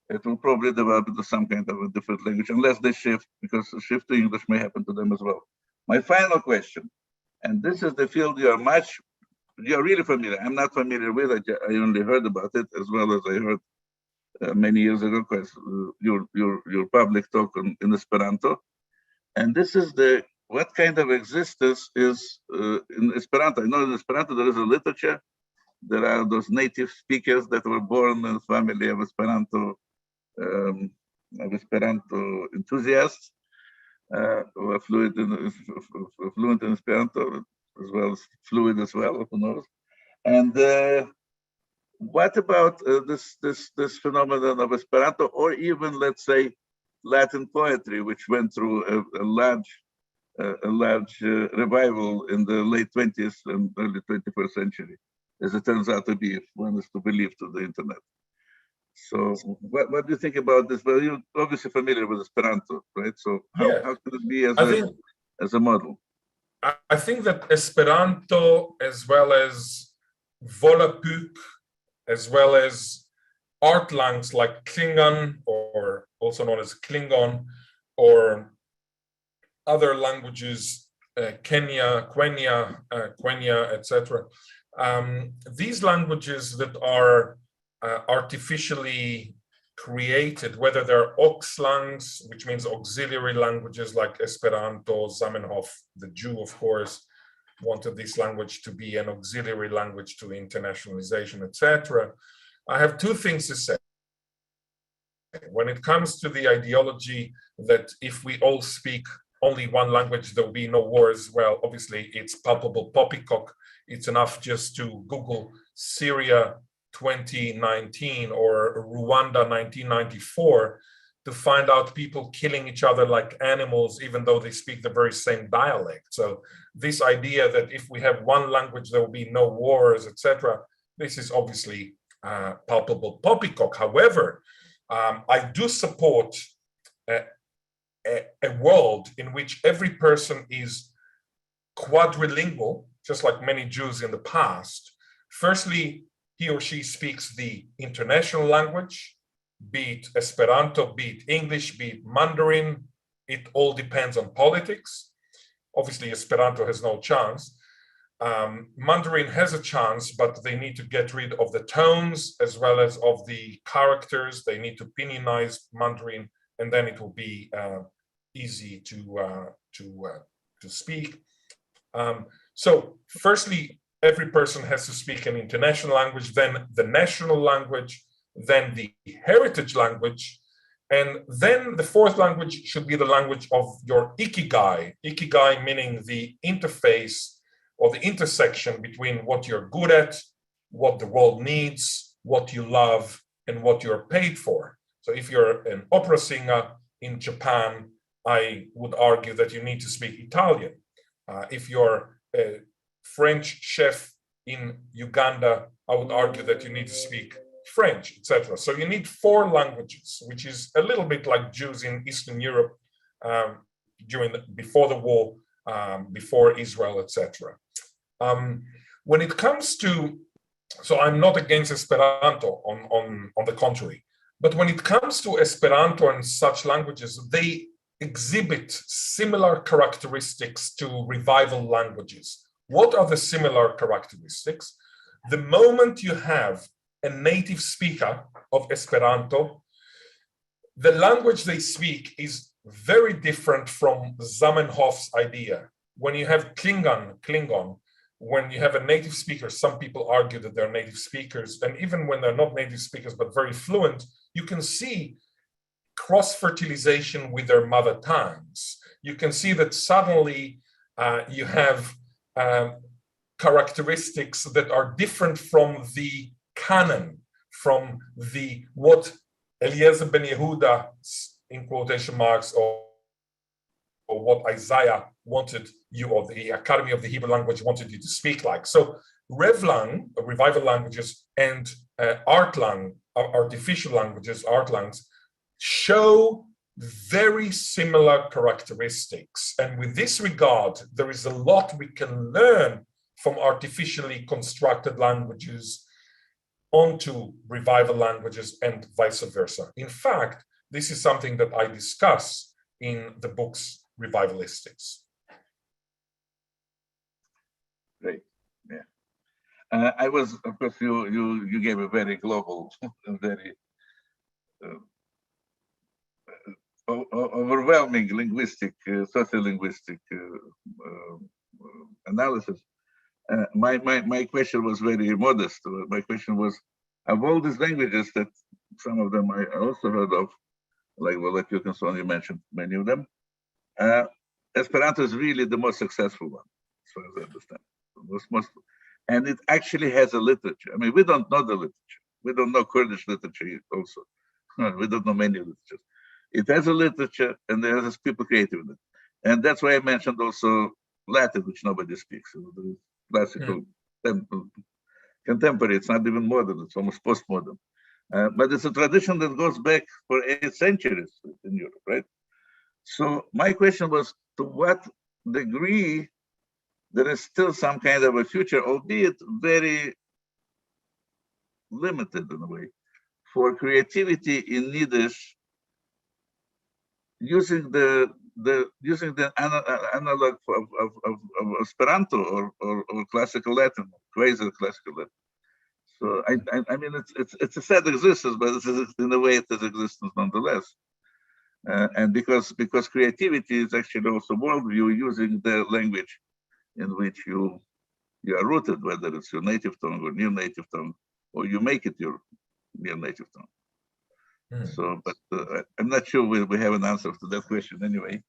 It will probably develop into some kind of a different language, unless they shift, because a shift to English may happen to them as well. My final question, and this is the field you're really familiar. I'm not familiar with it. I only heard about it, as well as I heard many years ago, because your public talk in Esperanto. And this is what kind of existence is in Esperanto. I know in Esperanto there is a literature. There are those native speakers that were born in a family of Esperanto enthusiasts who are fluent in Esperanto, as well as fluid as well, who knows. And what about this phenomenon of Esperanto, or even, let's say, Latin poetry, which went through a large revival in the late 20th and early 21st century, as it turns out to be, if one is to believe to the internet. So what do you think about this? Well, you're obviously familiar with Esperanto, right? So how could it be as a model? I think that Esperanto, as well as Volapük, as well as art languages like Klingon, or also known as Klingon, or other languages, Quenya, etc. These languages that are artificially created, whether they're auxlangs, which means auxiliary languages like Esperanto, Zamenhof, the Jew, of course, wanted this language to be an auxiliary language to internationalization, etc. I have two things to say. When it comes to the ideology that if we all speak only one language, there will be no wars, well, obviously it's palpable poppycock. It's enough just to Google Syria 2019 or Rwanda 1994 to find out people killing each other like animals, even though they speak the very same dialect. So this idea that if we have one language, there will be no wars, etc., this is obviously palpable poppycock. However, I do support a world in which every person is quadrilingual, just like many Jews in the past. Firstly, he or she speaks the international language, be it Esperanto, be it English, be it Mandarin. It all depends on politics. Obviously, Esperanto has no chance. Mandarin has a chance, but they need to get rid of the tones as well as of the characters. They need to pininize Mandarin, and then it will be easy to speak. So firstly, every person has to speak an international language, then the national language, then the heritage language, and then the fourth language should be the language of your ikigai. Ikigai meaning the interface or the intersection between what you're good at, what the world needs, what you love, and what you're paid for. So if you're an opera singer in Japan, I would argue that you need to speak Italian. If you're a French chef in Uganda, I would argue that you need to speak French, etc. So you need four languages, which is a little bit like Jews in Eastern Europe before the war, before Israel, etc. When it comes to, so I'm not against Esperanto, on the contrary, but when it comes to Esperanto and such languages, they exhibit similar characteristics to revival languages. What are the similar characteristics? The moment you have a native speaker of Esperanto, the language they speak is very different from Zamenhof's idea. When you have Klingon, when you have a native speaker, some people argue that they're native speakers, and even when they're not native speakers but very fluent, you can see cross-fertilization with their mother tongues. You can see that suddenly you have characteristics that are different from the canon, from the what Eliezer ben Yehuda, in quotation marks, or what Isaiah wanted you, or the Academy of the Hebrew Language wanted you to speak like. So Revlang, revival languages, and Artlang, artificial languages, Artlangs, show very similar characteristics. And with this regard, there is a lot we can learn from artificially constructed languages onto revival languages and vice versa. In fact, this is something that I discuss in the books Revivalistics. Great, yeah. I was, of course, you gave a very global, very overwhelming linguistic, sociolinguistic analysis. My question was very modest. My question was, of all these languages that some of them I also heard of, like Volapük and so on, you mentioned many of them, Esperanto is really the most successful one, as far as I understand. And it actually has a literature. I mean, we don't know the literature. We don't know Kurdish literature also. We don't know many literatures. It has a literature, and there is people creative in it. And that's why I mentioned also Latin, which nobody speaks. The classical, contemporary, it's not even modern, it's almost postmodern. But it's a tradition that goes back for 8 centuries in Europe, right? So my question was, to what degree there is still some kind of a future, albeit very limited in a way, for creativity in Yiddish using the analog of Esperanto or classical Latin, quasi classical Latin. So I mean, it's a sad existence, but it's in a way it is existence nonetheless. And because creativity is actually also worldview, using the language in which you are rooted, whether it's your native tongue or near native tongue, or you make it your near native tongue. So, but I'm not sure we have an answer to that question anyway.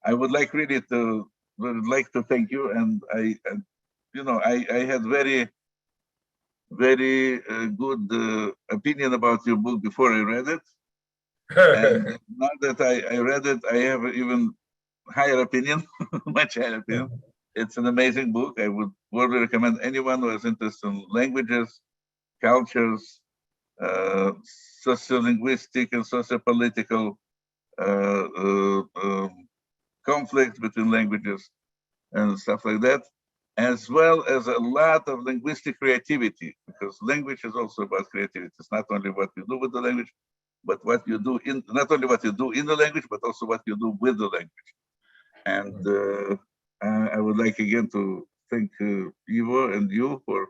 I would like really to thank you, and I had very good opinion about your book before I read it, and now that I read it, I have even higher opinion, much higher opinion. It's an amazing book. I would warmly recommend anyone who is interested in languages, cultures, sociolinguistic and sociopolitical conflict between languages and stuff like that, as well as a lot of linguistic creativity, because language is also about creativity. It's not only what you do with the language, but what you do not only what you do in the language, but also what you do with the language. And I would like again to thank YIVO and you for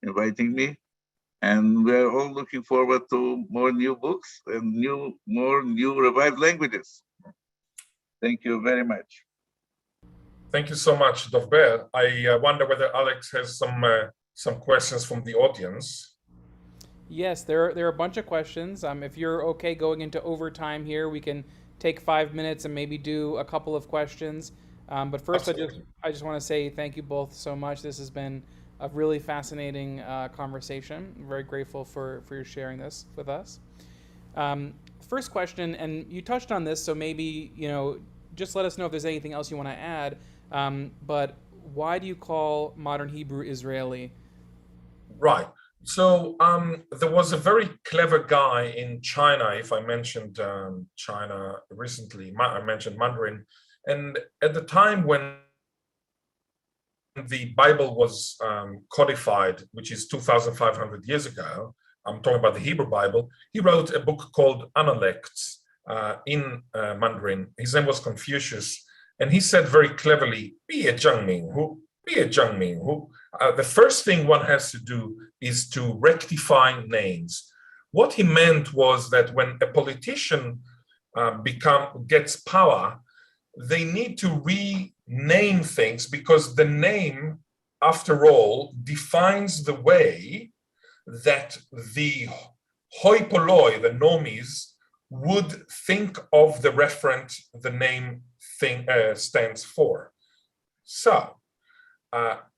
inviting me. And we're all looking forward to more new books and more new revived languages. Thank you very much. Thank you so much, Dov-Ber. I wonder whether Alex has some questions from the audience. Yes, there are a bunch of questions. If you're okay going into overtime here, we can take 5 minutes and maybe do a couple of questions. But first, I just want to say thank you both so much. This has been a really fascinating conversation. I'm very grateful for your sharing this with us. First question, and you touched on this, so maybe just let us know if there's anything else you want to add. But why do you call modern Hebrew Israeli? Right. So there was a very clever guy in China. If I mentioned China recently, I mentioned Mandarin. And at the time when the Bible was codified, which is 2,500 years ago, I'm talking about the Hebrew Bible, he wrote a book called Analects in Mandarin. His name was Confucius. And he said very cleverly, be a Zhengming Hu, be a Zhengming Hu. The first thing one has to do is to rectify names. What he meant was that when a politician gets power, they need to rename things, because the name, after all, defines the way that the hoi polloi, the normies, would think of the referent the name stands for. So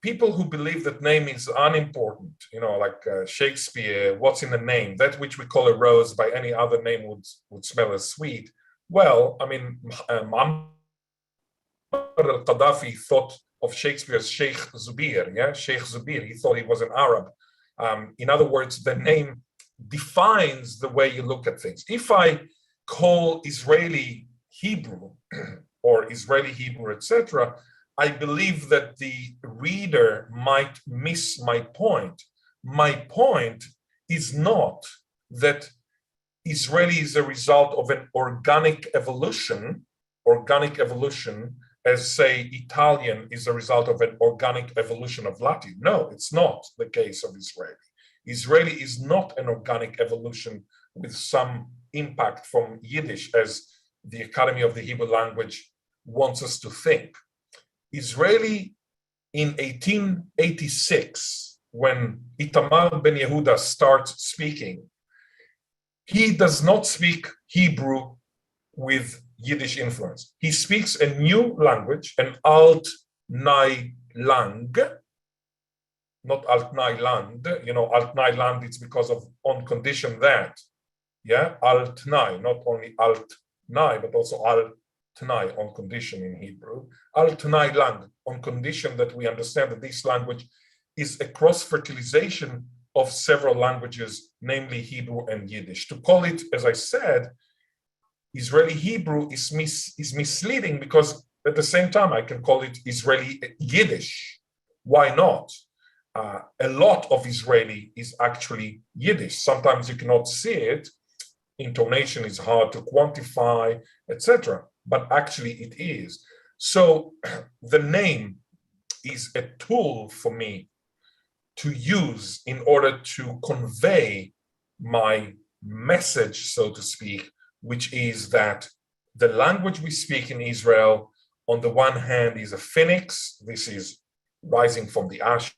people who believe that name is unimportant, like Shakespeare, what's in the name? That which we call a rose by any other name would smell as sweet. Well, I mean, al-Qaddafi thought of Shakespeare as Sheikh Zubir, yeah? Sheikh Zubir, he thought he was an Arab. In other words, the name defines the way you look at things. If I call Israeli Hebrew or Israeli Hebrew, etc., I believe that the reader might miss my point. My point is not that Israeli is a result of an organic evolution, as say Italian is a result of an organic evolution of Latin. No, it's not the case of Israeli. Israeli is not an organic evolution with some impact from Yiddish, as the Academy of the Hebrew Language wants us to think. Israeli in 1886, when Itamar Ben Yehuda starts speaking, he does not speak Hebrew with Yiddish influence. He speaks a new language, an Alt-Nai Lang, not Alt-Nai Land. Alt-Nai Land, it's because of on condition that, yeah, Alt-Nai, not only Alt-Nai, but also Alt-Nai, on condition in Hebrew. Alt-Nai Land, on condition that we understand that this language is a cross-fertilization of several languages, namely Hebrew and Yiddish. To call it, as I said, Israeli Hebrew is misleading, because at the same time I can call it Israeli Yiddish. Why not? A lot of Israeli is actually Yiddish. Sometimes you cannot see it. Intonation is hard to quantify, etc. But actually it is. So the name is a tool for me to use in order to convey my message, so to speak, which is that the language we speak in Israel, on the one hand, is a phoenix. This is rising from the ashes.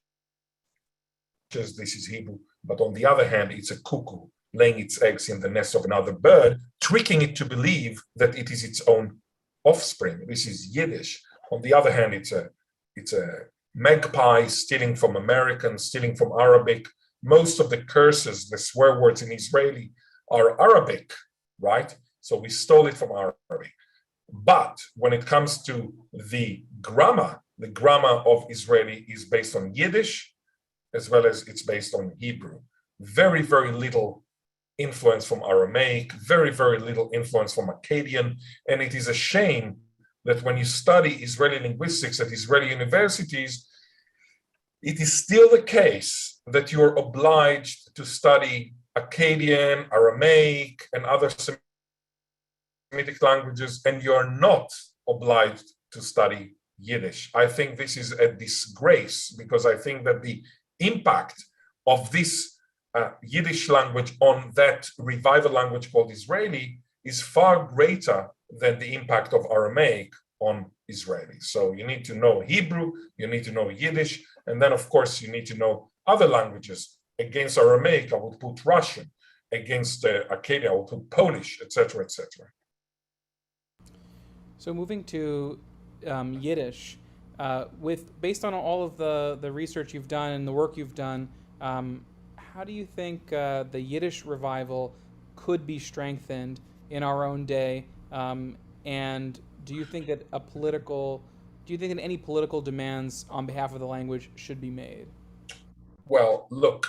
This is Hebrew. But on the other hand, it's a cuckoo. laying its eggs in the nest of another bird, tricking it to believe that it is its own offspring. This is Yiddish. On the other hand, it's a magpie stealing from American, stealing from Arabic. Most of the curses, the swear words in Israeli are Arabic, right? So we stole it from Arabic. But when it comes to the grammar of Israeli is based on Yiddish, as well as it's based on Hebrew. Very, very little influence from Aramaic, very, very little influence from Akkadian. And it is a shame that when you study Israeli linguistics at Israeli universities, it is still the case that you are obliged to study Akkadian, Aramaic, and other Semitic languages, and you are not obliged to study Yiddish. I think this is a disgrace, because I think that the impact of this Yiddish language on that revival language called Israeli is far greater than the impact of Aramaic on Israeli. So you need to know Hebrew, you need to know Yiddish, and then of course you need to know other languages. Against Aramaic, I would put Russian. Against Akkadian, I would put Polish, etc., etc. So moving to Yiddish, based on all of the research you've done and the work you've done, how do you think the Yiddish revival could be strengthened in our own day? And do you think that any political demands on behalf of the language should be made? Well, look,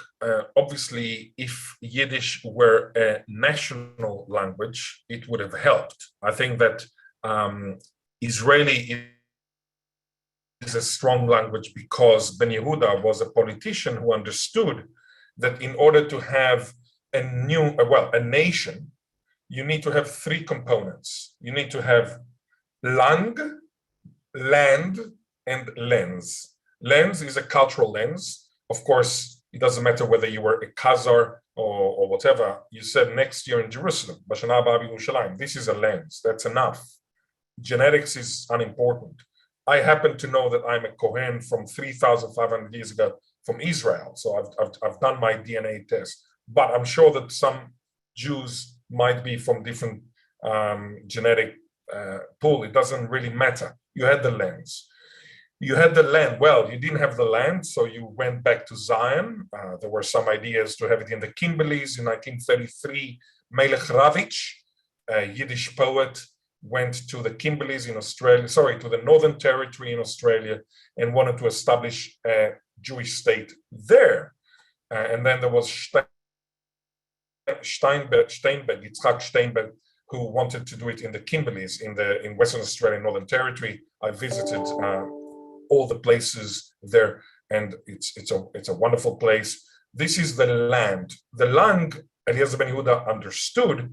obviously, if Yiddish were a national language, it would have helped. I think that Israeli is a strong language because Ben Yehuda was a politician who understood that in order to have a nation, you need to have three components. You need to have land, and lens. Lens is a cultural lens. Of course, it doesn't matter whether you were a Khazar or whatever. You said next year in Jerusalem, Bashana Haba Yerushalayim. This is a lens. That's enough. Genetics is unimportant. I happen to know that I'm a Kohen from 3,500 years ago from Israel. So I've done my DNA test. But I'm sure that some Jews might be from different genetic pool. It doesn't really matter. You had the lens. You had the land. Well, you didn't have the land, so you went back to Zion. There were some ideas to have it in the Kimberleys. In 1933, Melech Ravitch, a Yiddish poet, went to the Kimberleys in Australia, to the Northern Territory in Australia, and wanted to establish a Jewish state there. And then there was Yitzhak Steinberg, who wanted to do it in the Kimberleys in Western Australia, Northern Territory. I visited all the places there, and it's a wonderful place. This is the land. The land, Eliezer Ben Yehuda understood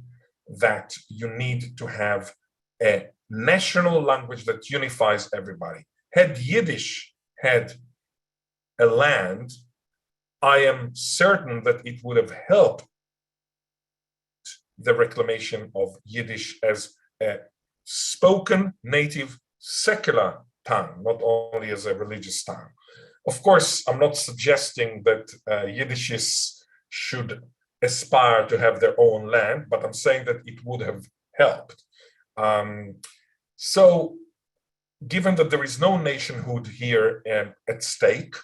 that you need to have a national language that unifies everybody. Had Yiddish had a land, I am certain that it would have helped the reclamation of Yiddish as a spoken, native, secular tongue, not only as a religious tongue. Of course, I'm not suggesting that Yiddishists should aspire to have their own land, but I'm saying that it would have helped. So, given that there is no nationhood here at stake,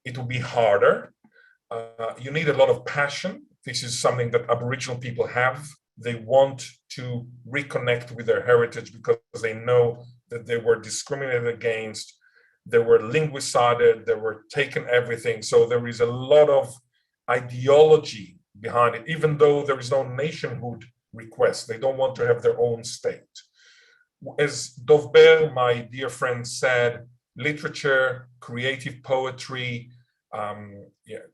it will be harder. You need a lot of passion. This is something that Aboriginal people have. They want to reconnect with their heritage because they know that they were discriminated against, they were linguicided, they were taken everything. So there is a lot of ideology behind it, even though there is no nationhood request. They don't want to have their own state. As Dov-Ber, my dear friend, said, literature, creative poetry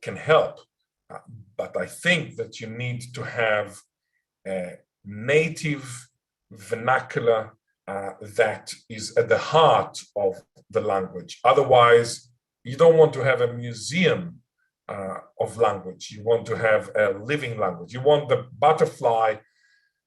can help. But I think that you need to have a native vernacular that is at the heart of the language. Otherwise, you don't want to have a museum of language. You want to have a living language. You want the butterfly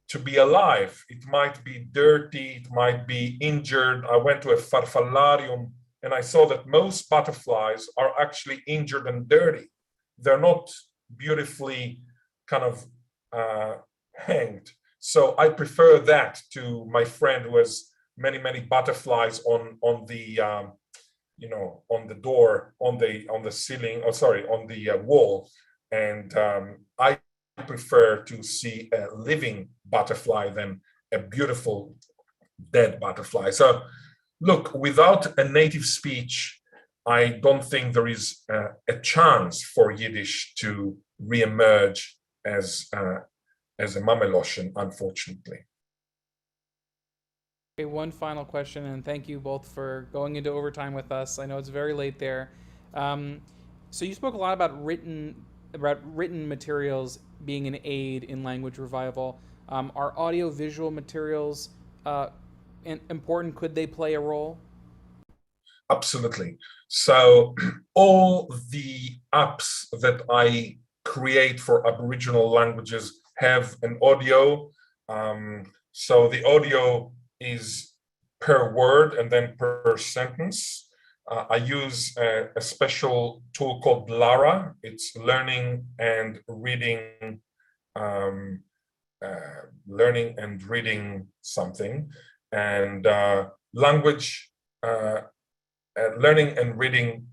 to be alive. It might be dirty, it might be injured. I went to a farfallarium and I saw that most butterflies are actually injured and dirty. They're not beautifully kind of hanged. So I prefer that to my friend who has many butterflies on the on the door, on the ceiling, or sorry, on the wall. And I prefer to see a living butterfly than a beautiful dead butterfly. So look, without a native speech, I don't think there is a chance for Yiddish to re-emerge as a Mameloshen, unfortunately. Okay, one final question, and thank you both for going into overtime with us. I know it's very late there. So you spoke a lot about written materials being an aid in language revival. Are audio-visual materials important? Could they play a role? Absolutely. So all the apps that I create for Aboriginal languages have an audio. So the audio is per word and then per sentence. I use a special tool called Lara. It's learning and reading something, and language learning and reading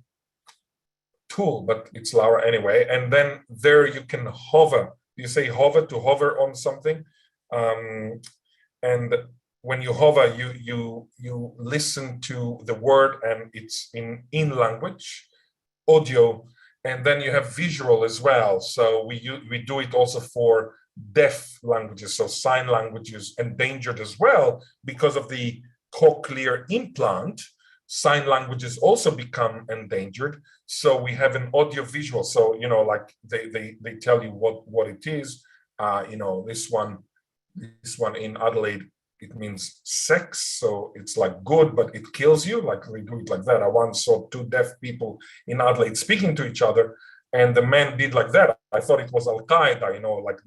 tool, but it's Lara anyway. And then there you can hover. You say hover, to hover on something, and when you hover, you listen to the word, and it's in language, audio, and then you have visual as well. So we do it also for deaf languages, so sign languages, endangered as well, because of the cochlear implant. Sign languages also become endangered. So we have an audio visual. So like they tell you what it is. This one in Adelaide, it means sex, so it's like good, but it kills you. Like we do it like that. I once saw two deaf people in Adelaide speaking to each other, and the man did like that. I thought it was Al Qaeda, like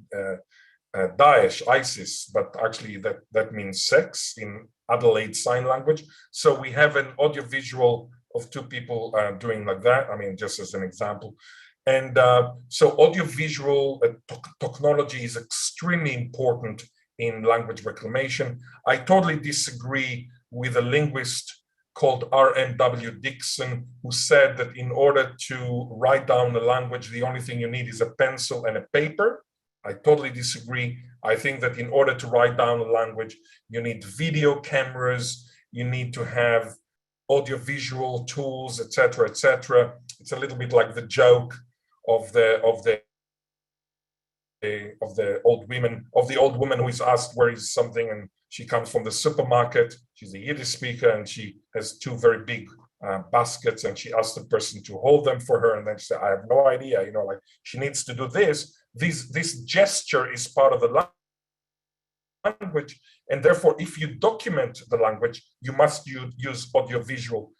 Daesh, ISIS, but actually that means sex in Adelaide Sign Language. So we have an audio visual of two people doing like that. I mean, just as an example. And so audio visual technology is extremely important in language reclamation. I totally disagree with a linguist called R.M.W. Dixon, who said that in order to write down the language, the only thing you need is a pencil and a paper. I totally disagree. I think that in order to write down a language, you need video cameras, you need to have audiovisual tools, etc., etc. It's a little bit like the joke of the old woman who is asked where is something, and she comes from the supermarket. She's a Yiddish speaker, and she has two very big baskets, and she asks the person to hold them for her, and then she said, I have no idea, like she needs to do this. This gesture is part of the language, and therefore if you document the language, you must use audiovisual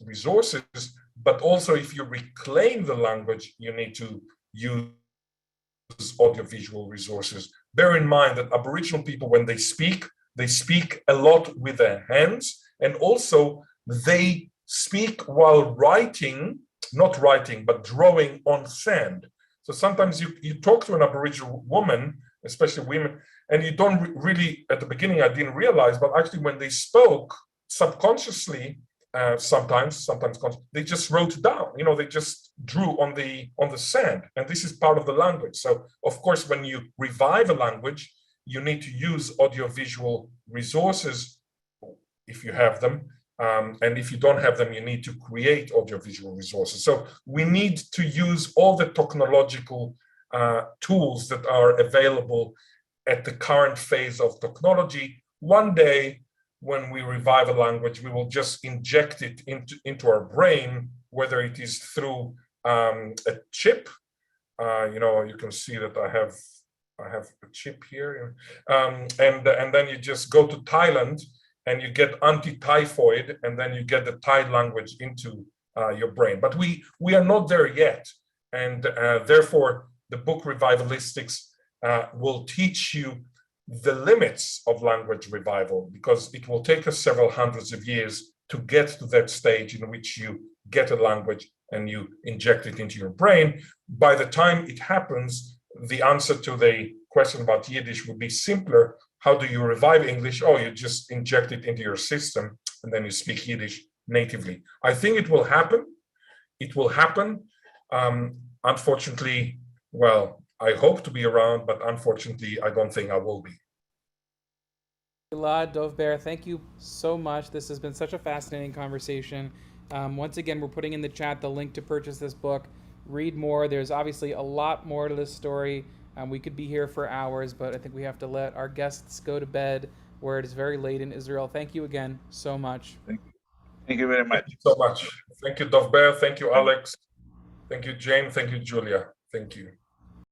resources, but also if you reclaim the language, you need to use audiovisual resources. Bear in mind that Aboriginal people, when they speak a lot with their hands, and also they speak while not writing, but drawing on sand. So sometimes you talk to an Aboriginal woman, especially women, and you don't really, at the beginning, I didn't realize, but actually when they spoke subconsciously, sometimes they just wrote down, they just drew on the sand, and this is part of the language. So of course, when you revive a language, you need to use audiovisual resources if you have them. And if you don't have them, you need to create audiovisual resources. So we need to use all the technological tools that are available at the current phase of technology. One day, when we revive a language, we will just inject it into our brain, whether it is through a chip. You can see that I have a chip here, and then you just go to Thailand, and you get anti-typhoid, and then you get the Thai language into your brain. But we are not there yet. And therefore, the book Revivalistics will teach you the limits of language revival, because it will take us several hundreds of years to get to that stage in which you get a language and you inject it into your brain. By the time it happens, the answer to the question about Yiddish would be simpler. How do you revive English? Oh, you just inject it into your system and then you speak Yiddish natively. I think it will happen. It will happen. Unfortunately, well, I hope to be around, but unfortunately, I don't think I will be. Ghil'ad, Dov-Ber, thank you so much. This has been such a fascinating conversation. Once again, we're putting in the chat the link to purchase this book. Read more. There's obviously a lot more to this story. We could be here for hours, but I think we have to let our guests go to bed where it is very late in Israel. Thank you again so much. Thank you. Thank you very much. Thank you so much. Thank you, Dov-Ber. Thank you, Alex. Thank you, Jane. Thank you, Julia. Thank you.